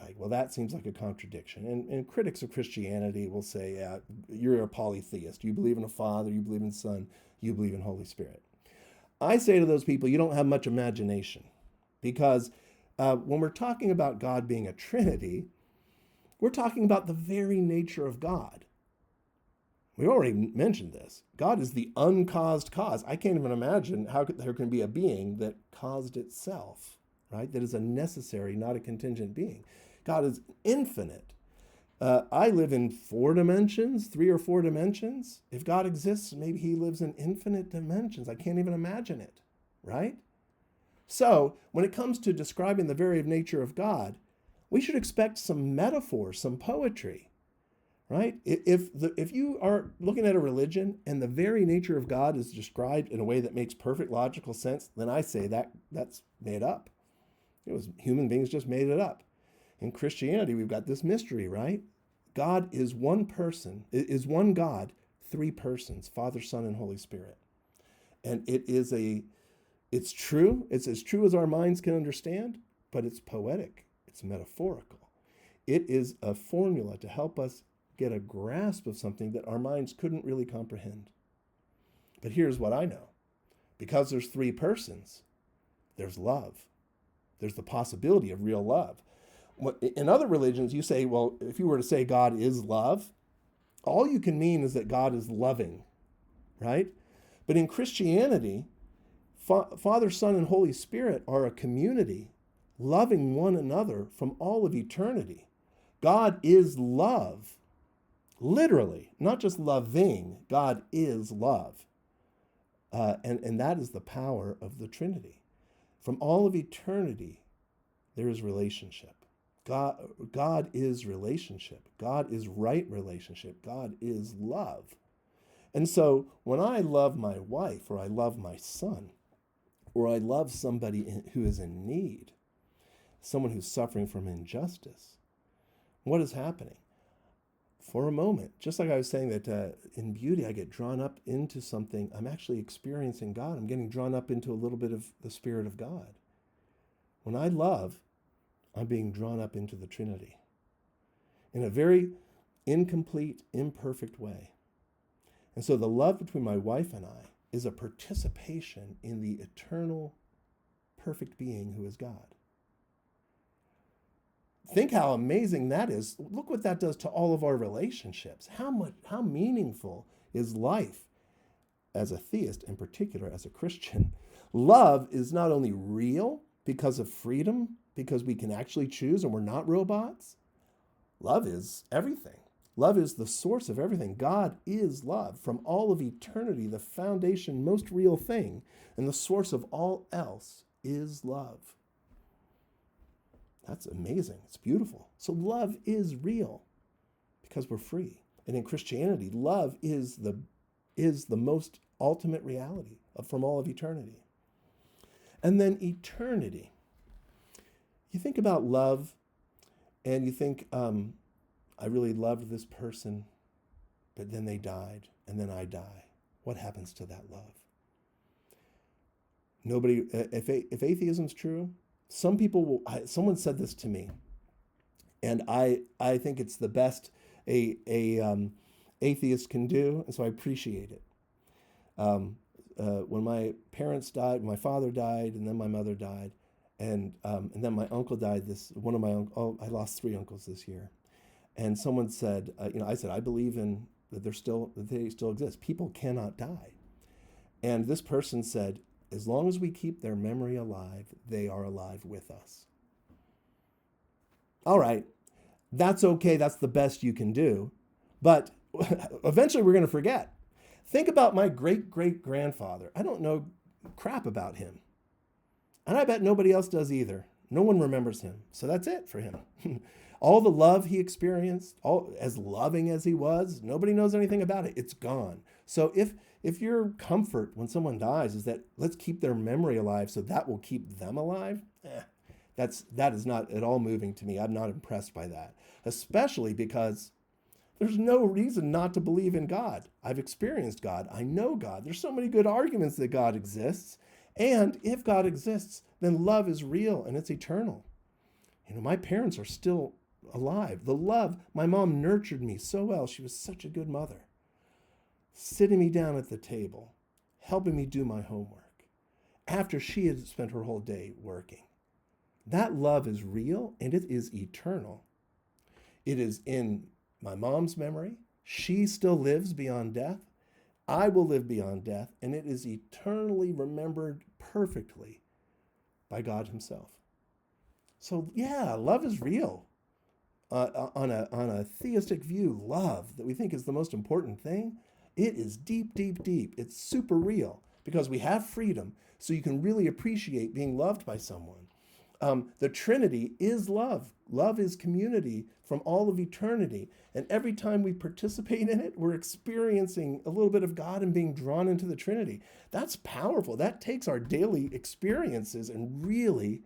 Like, well, that seems like a contradiction. And critics of Christianity will say, yeah, you're a polytheist. You believe in a Father, you believe in Son, you believe in Holy Spirit. I say to those people, you don't have much imagination, because when we're talking about God being a Trinity, we're talking about the very nature of God. We already mentioned this. God is the uncaused cause. I can't even imagine how there can be a being that caused itself, right? That is a necessary, not a contingent being. God is infinite. I live in 4 dimensions, 3 or 4 dimensions. If God exists, maybe he lives in infinite dimensions. I can't even imagine it, right? So when it comes to describing the very nature of God, we should expect some metaphor, some poetry, right? If you are looking at a religion and the very nature of God is described in a way that makes perfect logical sense, then I say that's made up. Human beings just made it up. In Christianity, we've got this mystery, right? God is one person, is one God, 3 persons, Father, Son, and Holy Spirit. And it's true. It's as true as our minds can understand, but it's poetic. It's metaphorical. It is a formula to help us get a grasp of something that our minds couldn't really comprehend. But here's what I know. Because there's 3 persons, there's love. There's the possibility of real love. In other religions, you say, well, if you were to say God is love, all you can mean is that God is loving, right? But in Christianity, Father, Son, and Holy Spirit are a community loving one another from all of eternity. God is love, literally, not just loving. God is love. And that is the power of the Trinity. From all of eternity, there is relationship. God is relationship. God is right relationship. God is love. And so when I love my wife, or I love my son, or I love somebody who is in need, someone who's suffering from injustice, what is happening? For a moment, just like I was saying that in beauty, I get drawn up into something. I'm actually experiencing God. I'm getting drawn up into a little bit of the Spirit of God. When I love, I'm being drawn up into the Trinity in a very incomplete, imperfect way. And so the love between my wife and I is a participation in the eternal, perfect being who is God. Think how amazing that is. Look what that does to all of our relationships. How meaningful is life as a theist, in particular as a Christian? Love is not only real because of freedom, because we can actually choose and we're not robots. Love is everything. Love is the source of everything. God is love. From all of eternity, the foundation, most real thing, and the source of all else is love. That's amazing. It's beautiful. So love is real because we're free. And in Christianity, love is the most ultimate reality from all of eternity. And then eternity. You think about love and you think, I really loved this person, but then they died and then I die. What happens to that love? Nobody, if atheism's true, someone said this to me, and I think it's the best a atheist can do, and so I appreciate it. When my parents died, my father died, and then my mother died, and then my uncle died. I lost 3 uncles this year, and someone said, I said I believe in that they still exist. People cannot die, and this person said, as long as we keep their memory alive, they are alive with us. All right, that's okay. That's the best you can do. But eventually we're going to forget. Think about my great-great-grandfather. I don't know crap about him. And I bet nobody else does either. No one remembers him. So that's it for him. All the love he experienced, all as loving as he was, nobody knows anything about it. It's gone. So if your comfort when someone dies is that let's keep their memory alive so that will keep them alive, that is not at all moving to me. I'm not impressed by that, especially because there's no reason not to believe in God. I've experienced God. I know God. There's so many good arguments that God exists. And if God exists, then love is real and it's eternal. My parents are still alive. The love, my mom nurtured me so well. She was such a good mother. Sitting me down at the table, helping me do my homework after she had spent her whole day working. That love is real and it is eternal. It is in my mom's memory. She still lives beyond death. I will live beyond death, and it is eternally remembered perfectly by God himself. So yeah, love is real. On a theistic view, love that we think is the most important thing, it is deep, deep, deep. It's super real because we have freedom, so you can really appreciate being loved by someone. The Trinity is love. Love is community from all of eternity. And every time we participate in it, we're experiencing a little bit of God and being drawn into the Trinity. That's powerful. That takes our daily experiences and really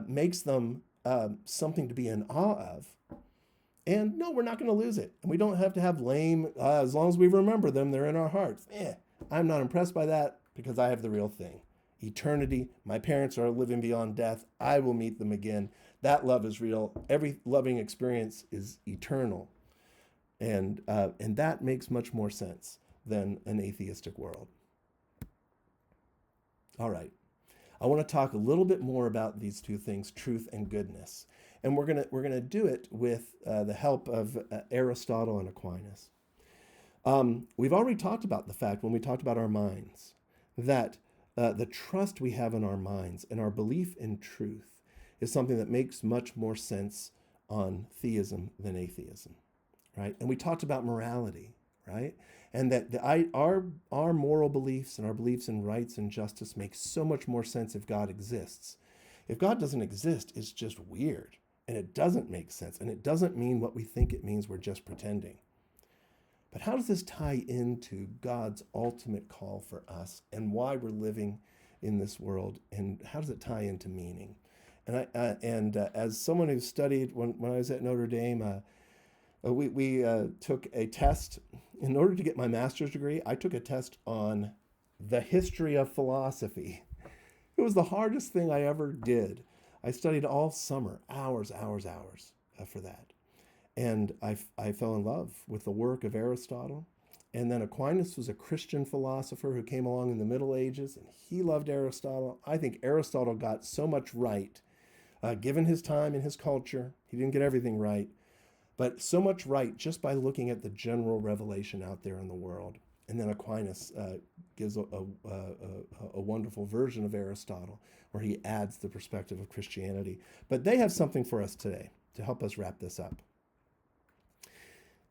makes them something to be in awe of. And no, we're not going to lose it. And we don't have to have lame, as long as we remember them, they're in our hearts. I'm not impressed by that because I have the real thing. Eternity. My parents are living beyond death. I will meet them again. That love is real. Every loving experience is eternal. And that makes much more sense than an atheistic world. All right. I want to talk a little bit more about these two things, truth and goodness. And we're gonna do it with the help of Aristotle and Aquinas. We've already talked about the fact when we talked about our minds that the trust we have in our minds and our belief in truth is something that makes much more sense on theism than atheism, right? And we talked about morality, right? And that our moral beliefs and our beliefs in rights and justice make so much more sense if God exists. If God doesn't exist, it's just weird, and it doesn't make sense, and it doesn't mean what we think it means. We're just pretending. But how does this tie into God's ultimate call for us and why we're living in this world, and how does it tie into meaning? And as someone who studied when I was at Notre Dame, we took a test. In order to get my master's degree, I took a test on the history of philosophy. It was the hardest thing I ever did. I studied all summer, hours for that. And I fell in love with the work of Aristotle. And then Aquinas was a Christian philosopher who came along in the Middle Ages, and he loved Aristotle. I think Aristotle got so much right, given his time and his culture. He didn't get everything right, but so much right just by looking at the general revelation out there in the world. And then Aquinas gives a wonderful version of Aristotle where he adds the perspective of Christianity. But they have something for us today to help us wrap this up.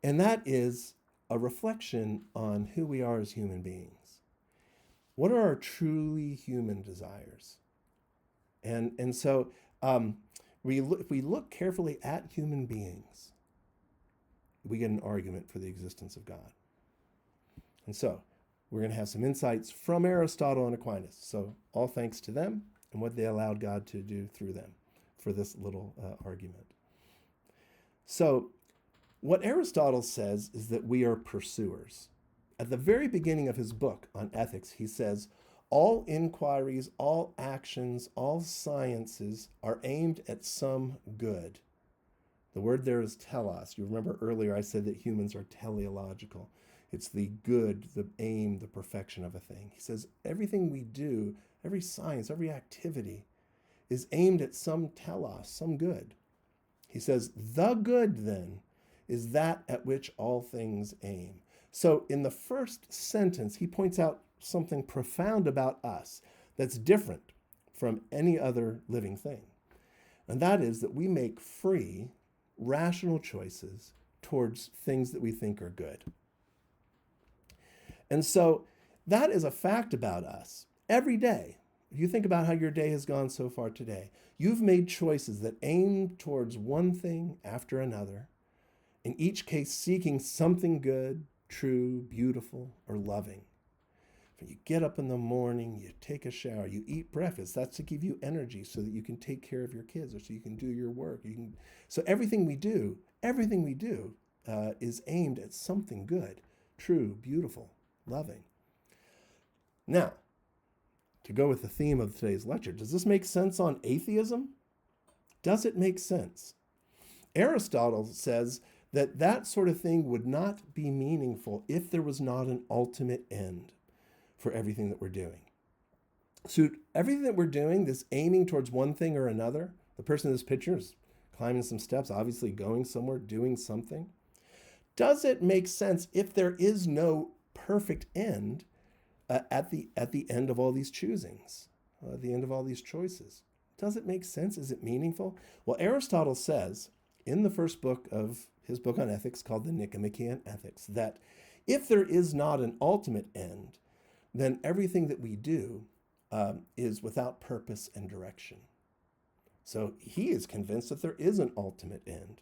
And that is a reflection on who we are as human beings. What are our truly human desires? And so if we look carefully at human beings, we get an argument for the existence of God. And so we're going to have some insights from Aristotle and Aquinas. So all thanks to them and what they allowed God to do through them for this little argument. So what Aristotle says is that we are pursuers. At the very beginning of his book on ethics, he says, all inquiries, all actions, all sciences are aimed at some good. The word there is telos. You remember earlier I said that humans are teleological. It's the good, the aim, the perfection of a thing. He says everything we do, every science, every activity is aimed at some telos, some good. He says the good then is that at which all things aim. So in the first sentence, he points out something profound about us, that's different from any other living thing. And that is that we make free, rational choices towards things that we think are good. And so that is a fact about us every day. If you think about how your day has gone so far today, you've made choices that aim towards one thing after another, in each case seeking something good, true, beautiful, or loving. When you get up in the morning, you take a shower, you eat breakfast, that's to give you energy so that you can take care of your kids or so you can do your work. So everything we do is aimed at something good, true, beautiful, loving. Now, to go with the theme of today's lecture, does this make sense on atheism? Does it make sense? Aristotle says that that sort of thing would not be meaningful if there was not an ultimate end for everything that we're doing. So everything that we're doing, this aiming towards one thing or another, the person in this picture is climbing some steps, obviously going somewhere, doing something. Does it make sense if there is no perfect end at the end of all these choosings, at the end of all these choices? Does it make sense? Is it meaningful? Well, Aristotle says in the first book of his book on ethics called the Nicomachean Ethics that if there is not an ultimate end, then everything that we do is without purpose and direction. So he is convinced that there is an ultimate end,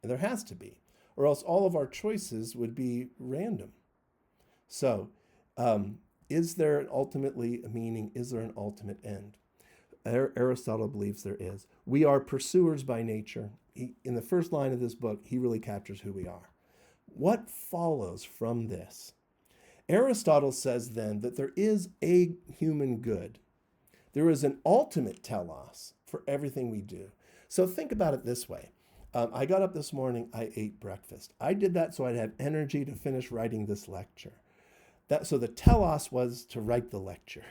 and there has to be, or else all of our choices would be random. So is there ultimately a meaning? Is there an ultimate end? Aristotle believes there is. We are pursuers by nature. In the first line of this book, he really captures who we are. What follows from this? Aristotle says then that there is a human good. There is an ultimate telos for everything we do. So think about it this way. I got up this morning, I ate breakfast. I did that so I'd have energy to finish writing this lecture. So the telos was to write the lecture.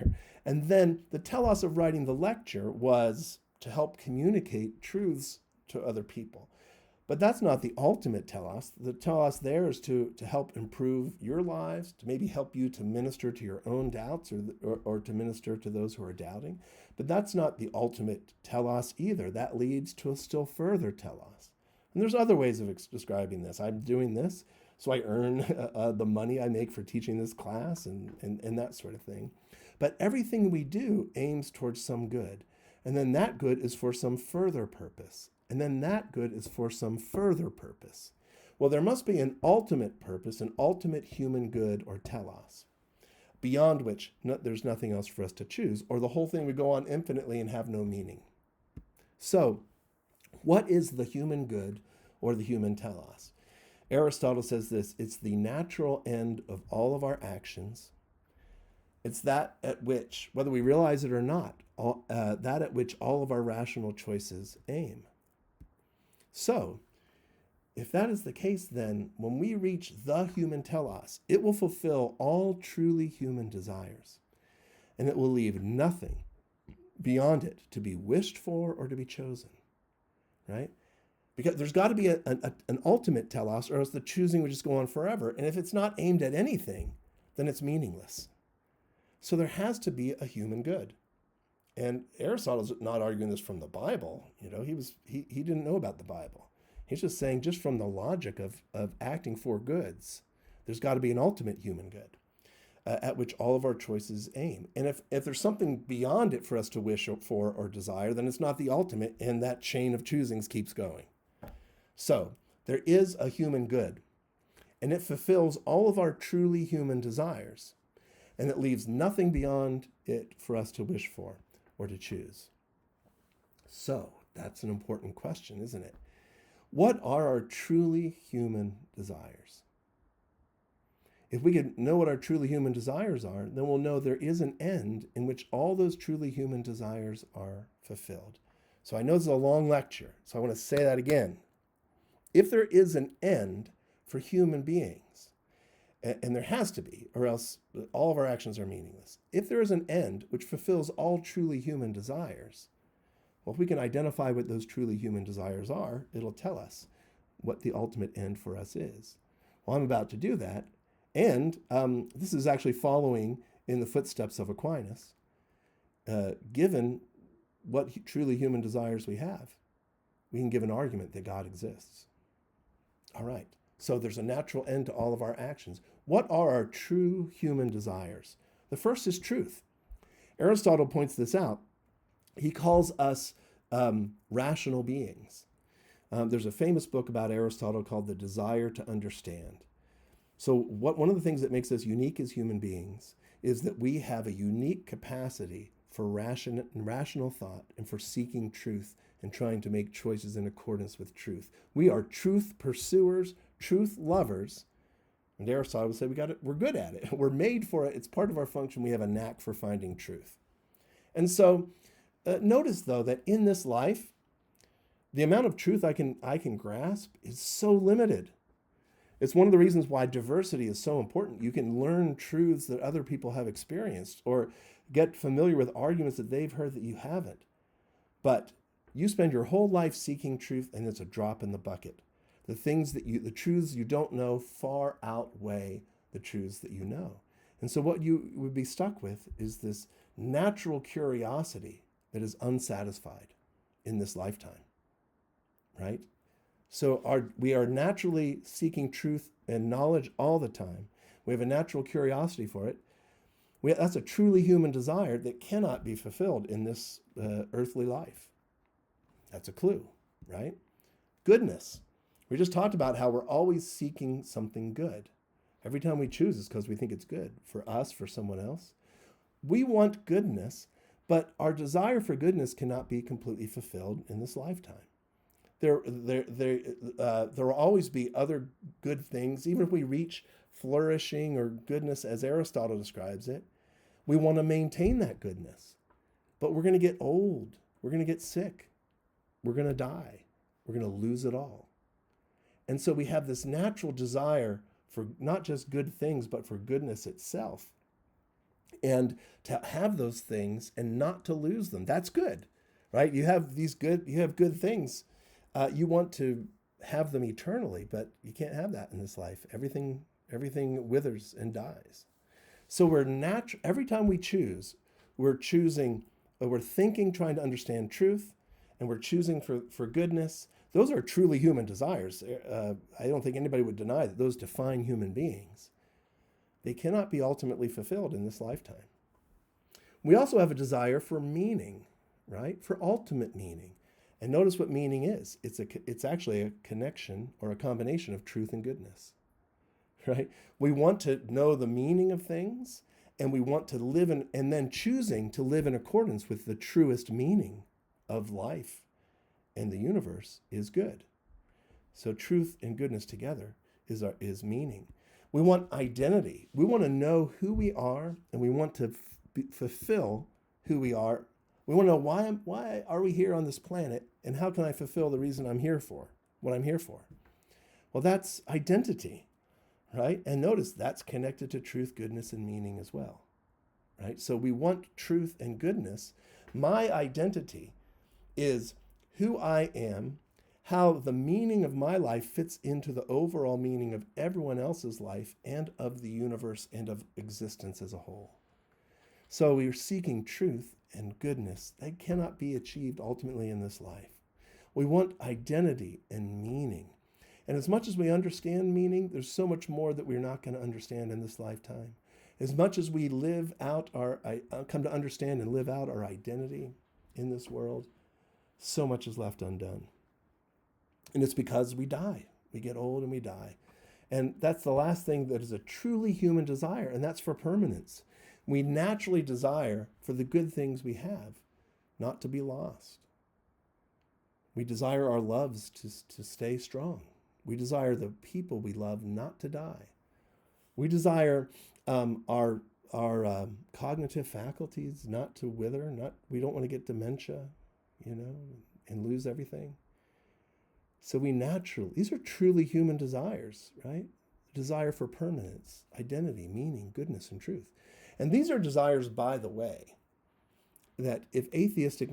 And then the telos of writing the lecture was to help communicate truths to other people. But that's not the ultimate telos. The telos there is to help improve your lives, to maybe help you to minister to your own doubts or to minister to those who are doubting. But that's not the ultimate telos either. That leads to a still further telos. And there's other ways of describing this. I'm doing this so I earn the money I make for teaching this class and that sort of thing. But everything we do aims towards some good. And then that good is for some further purpose. And then that good is for some further purpose. Well, there must be an ultimate purpose, an ultimate human good or telos, beyond which there's nothing else for us to choose, or the whole thing would go on infinitely and have no meaning. So, what is the human good or the human telos? Aristotle says this: it's the natural end of all of our actions. It's that at which, whether we realize it or not, that at which all of our rational choices aim. So, if that is the case, then when we reach the human telos, it will fulfill all truly human desires, and it will leave nothing beyond it to be wished for or to be chosen, right? Because there's got to be an ultimate telos, or else the choosing would just go on forever. And if it's not aimed at anything, then it's meaningless. So there has to be a human good. And Aristotle's not arguing this from the Bible. You know, he didn't know about the Bible. He's just saying, just from the logic of acting for goods, there's got to be an ultimate human good at which all of our choices aim. And if there's something beyond it for us to wish for or desire, then it's not the ultimate, and that chain of choosings keeps going. So there is a human good, and it fulfills all of our truly human desires, and it leaves nothing beyond it for us to wish for or to choose. So that's an important question, isn't it? What are our truly human desires? If we could know what our truly human desires are, then we'll know there is an end in which all those truly human desires are fulfilled. So I know this is a long lecture, so I want to say that again. If there is an end for human beings, and there has to be, or else all of our actions are meaningless. If there is an end which fulfills all truly human desires, well, if we can identify what those truly human desires are, it'll tell us what the ultimate end for us is. Well, I'm about to do that, and this is actually following in the footsteps of Aquinas. given what truly human desires we have. We can give an argument that God exists. All right. So there's a natural end to all of our actions. What are our true human desires? The first is truth. Aristotle points this out. He calls us rational beings. There's a famous book about Aristotle called The Desire to Understand. So one of the things that makes us unique as human beings is that we have a unique capacity for rational thought and for seeking truth and trying to make choices in accordance with truth. We are truth pursuers, truth lovers. And Aristotle would say we're good at it. We're made for it. It's part of our function. We have a knack for finding truth. And so notice, though, that in this life, the amount of truth I can grasp is so limited. It's one of the reasons why diversity is so important. You can learn truths that other people have experienced or get familiar with arguments that they've heard that you haven't. But you spend your whole life seeking truth, and it's a drop in the bucket. The truths you don't know far outweigh the truths that you know. And so what you would be stuck with is this natural curiosity that is unsatisfied in this lifetime, right? So we are naturally seeking truth and knowledge all the time. We have a natural curiosity for it. That's a truly human desire that cannot be fulfilled in this earthly life. That's a clue, right? Goodness. We just talked about how we're always seeking something good. Every time we choose is because we think it's good for us, for someone else. We want goodness, but our desire for goodness cannot be completely fulfilled in this lifetime. There will always be other good things. Even if we reach flourishing or goodness as Aristotle describes it, we want to maintain that goodness. But we're going to get old. We're going to get sick. We're going to die. We're going to lose it all. And so we have this natural desire for not just good things, but for goodness itself. And to have those things and not to lose them, that's good, right? You have good things. You want to have them eternally, but you can't have that in this life. Everything withers and dies. So every time we choose, we're thinking, trying to understand truth, and we're choosing for goodness. Those are truly human desires. I don't think anybody would deny that those define human beings. They cannot be ultimately fulfilled in this lifetime. We also have a desire for meaning, right? For ultimate meaning. And notice what meaning is. It's actually a connection or a combination of truth and goodness, right? We want to know the meaning of things, and we want to live and then choosing to live in accordance with the truest meaning of life and the universe is good. So truth and goodness together is meaning. We want identity. We want to know who we are, and we want to fulfill who we are. We want to know why are we here on this planet, and how can I fulfill the reason I'm here for, what I'm here for? Well, that's identity, right? And notice that's connected to truth, goodness, and meaning as well, right? So we want truth and goodness. My identity is who I am, how the meaning of my life fits into the overall meaning of everyone else's life and of the universe and of existence as a whole. So we are seeking truth and goodness. They cannot be achieved ultimately in this life. We want identity and meaning. And as much as we understand meaning, there's so much more that we're not going to understand in this lifetime. As much as we come to understand and live out our identity in this world, so much is left undone. And it's because we die. We get old and we die. And that's the last thing that is a truly human desire, and that's for permanence. We naturally desire for the good things we have not to be lost. We desire our loves to stay strong. We desire the people we love not to die. We desire our cognitive faculties not to wither. We don't want to get dementia, and lose everything. So these are truly human desires, right? Desire for permanence, identity, meaning, goodness, and truth. And these are desires, by the way, that if atheistic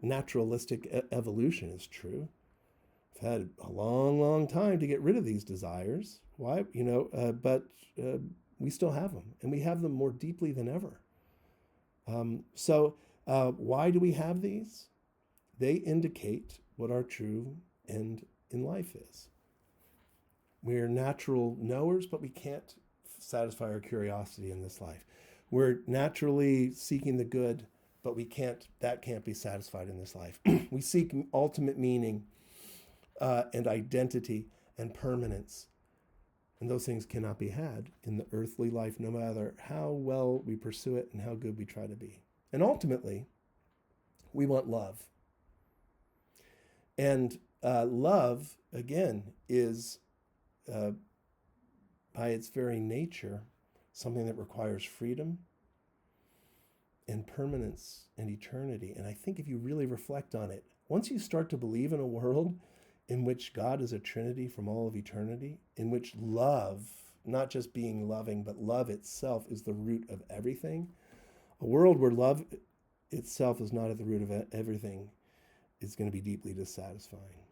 naturalistic evolution is true, I've had a long, long time to get rid of these desires. Why? But we still have them, and we have them more deeply than ever. Why do we have these? They indicate what our true end in life is. We're natural knowers, but we can't satisfy our curiosity in this life. We're naturally seeking the good, but that can't be satisfied in this life. We seek ultimate meaning and identity and permanence. And those things cannot be had in the earthly life, no matter how well we pursue it and how good we try to be. And ultimately, we want love. And love, again, is, by its very nature, something that requires freedom and permanence and eternity. And I think if you really reflect on it, once you start to believe in a world in which God is a Trinity from all of eternity, in which love, not just being loving, but love itself is the root of everything, a world where love itself is not at the root of everything is going to be deeply dissatisfying.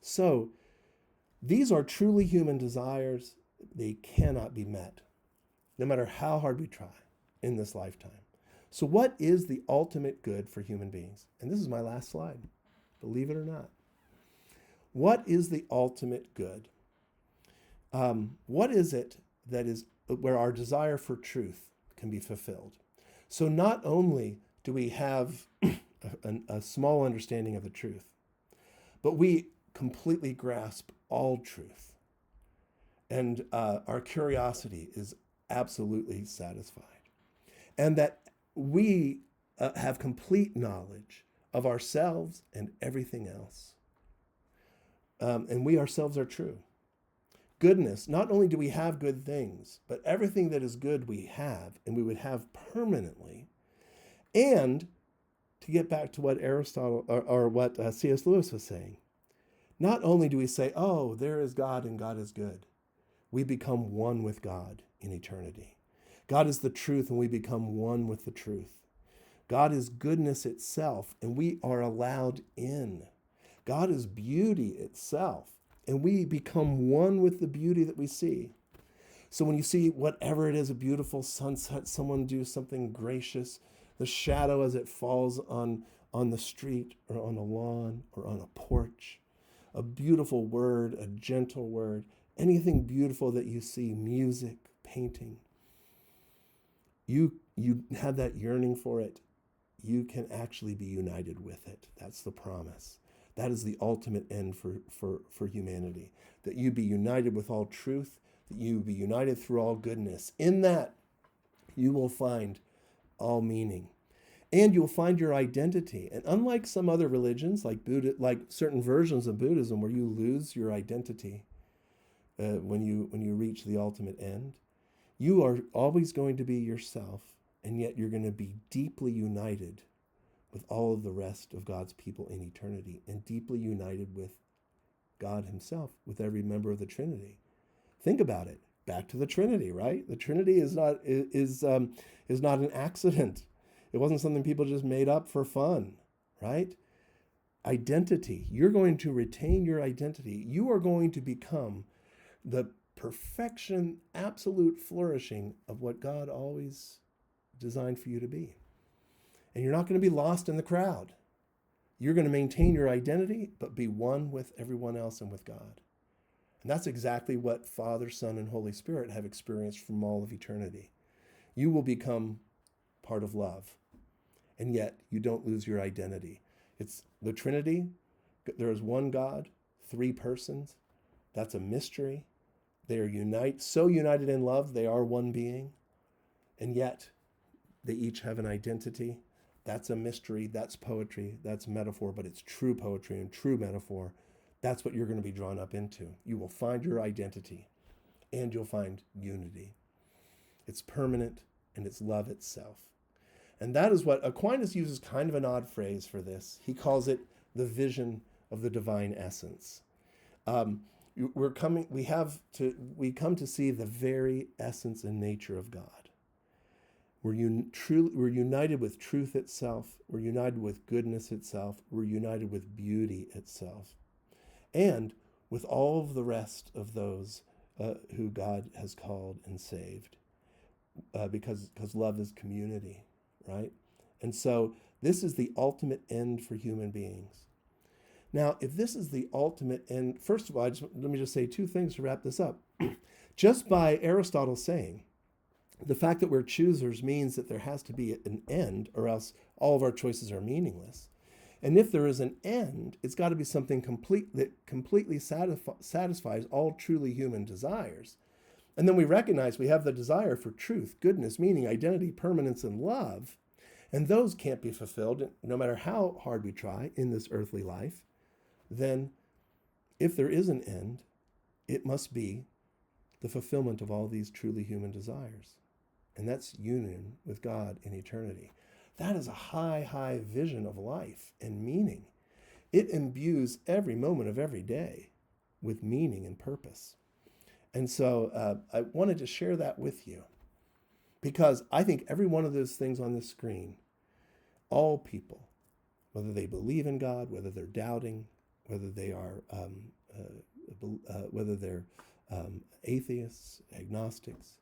So these are truly human desires. They cannot be met, no matter how hard we try in this lifetime. So what is the ultimate good for human beings? And this is my last slide, believe it or not. What is the ultimate good? What is it that is where our desire for truth can be fulfilled? So not only do we have a small understanding of the truth, but we completely grasp all truth. And our curiosity is absolutely satisfied. And that we have complete knowledge of ourselves and everything else. And we ourselves are true. Goodness, not only do we have good things, but everything that is good we have, and we would have permanently. And to get back to what Aristotle or what C.S. Lewis was saying, not only do we say, oh, there is God and God is good, we become one with God in eternity. God is the truth and we become one with the truth. God is goodness itself and we are allowed in. God is beauty itself and we become one with the beauty that we see. So when you see whatever it is, a beautiful sunset, someone do something gracious, the shadow as it falls on the street or on a lawn or on a porch, a beautiful word, a gentle word, anything beautiful that you see, music, painting, you have that yearning for it. You can actually be united with it. That's the promise. That is the ultimate end for humanity, that you be united with all truth, that you be united through all goodness. In that, you will find all meaning. And you'll find your identity. And unlike some other religions, like certain versions of Buddhism, where you lose your identity when you reach the ultimate end, you are always going to be yourself, and yet you're going to be deeply united with all of the rest of God's people in eternity, and deeply united with God himself, with every member of the Trinity. Think about it. Back to the Trinity, right? The Trinity is not an accident. It wasn't something people just made up for fun, right? Identity. You're going to retain your identity. You are going to become the perfection, absolute flourishing of what God always designed for you to be. And you're not going to be lost in the crowd. You're going to maintain your identity, but be one with everyone else and with God. And that's exactly what Father, Son, and Holy Spirit have experienced from all of eternity. You will become part of love, and yet you don't lose your identity. It's the Trinity. There is one God, three persons. That's a mystery. They are so united in love, they are one being, and yet they each have an identity. That's a mystery, that's poetry, that's metaphor, but it's true poetry and true metaphor. That's what you're going to be drawn up into. You will find your identity, and you'll find unity. It's permanent, and it's love itself. And that is what Aquinas uses, kind of an odd phrase for this. He calls it the vision of the divine essence. We come to see the very essence and nature of God. We're united with truth itself. We're united with goodness itself. We're united with beauty itself. And with all of the rest of those who God has called and saved. Because love is community, right? And so this is the ultimate end for human beings. Now, if this is the ultimate end, first of all, let me just say two things to wrap this up. Just by Aristotle saying, the fact that we're choosers means that there has to be an end, or else all of our choices are meaningless. And if there is an end, it's got to be something that completely satisfies all truly human desires. And then we recognize we have the desire for truth, goodness, meaning, identity, permanence, and love. And those can't be fulfilled no matter how hard we try in this earthly life. Then, if there is an end, it must be the fulfillment of all these truly human desires. And that's union with God in eternity. That is a high, high vision of life and meaning. It imbues every moment of every day with meaning and purpose. And so I wanted to share that with you because I think every one of those things on the screen, all people, whether they believe in God, whether they're doubting, whether they are atheists, agnostics,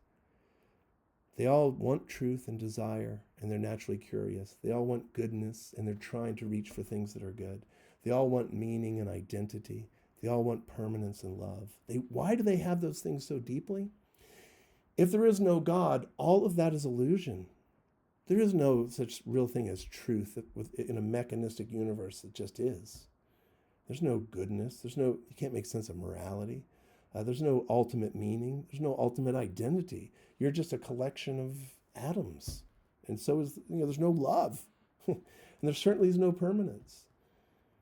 they all want truth and desire, and they're naturally curious. They all want goodness, and they're trying to reach for things that are good. They all want meaning and identity. They all want permanence and love. Why do they have those things so deeply? If there is no God, all of that is illusion. There is no such real thing as truth in a mechanistic universe that just is. There's no goodness. You can't make sense of morality. There's no ultimate meaning. There's no ultimate identity. You're just a collection of atoms. And so there's no love. And there certainly is no permanence.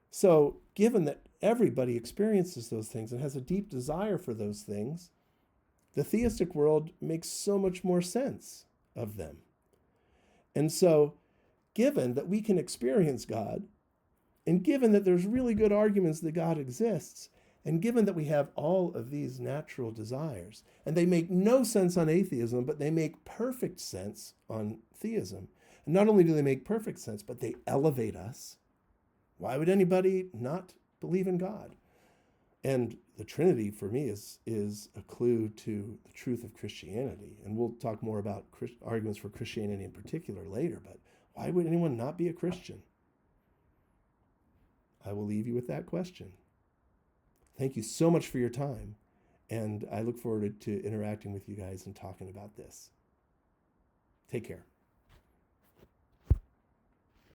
So given that everybody experiences those things and has a deep desire for those things, the theistic world makes so much more sense of them. And so given that we can experience God, and given that there's really good arguments that God exists, and given that we have all of these natural desires, and they make no sense on atheism, but they make perfect sense on theism. And not only do they make perfect sense, but they elevate us. Why would anybody not believe in God? And the Trinity, for me, is a clue to the truth of Christianity. And we'll talk more about arguments for Christianity in particular later, but why would anyone not be a Christian? I will leave you with that question. Thank you so much for your time, and I look forward to interacting with you guys and talking about this. Take care.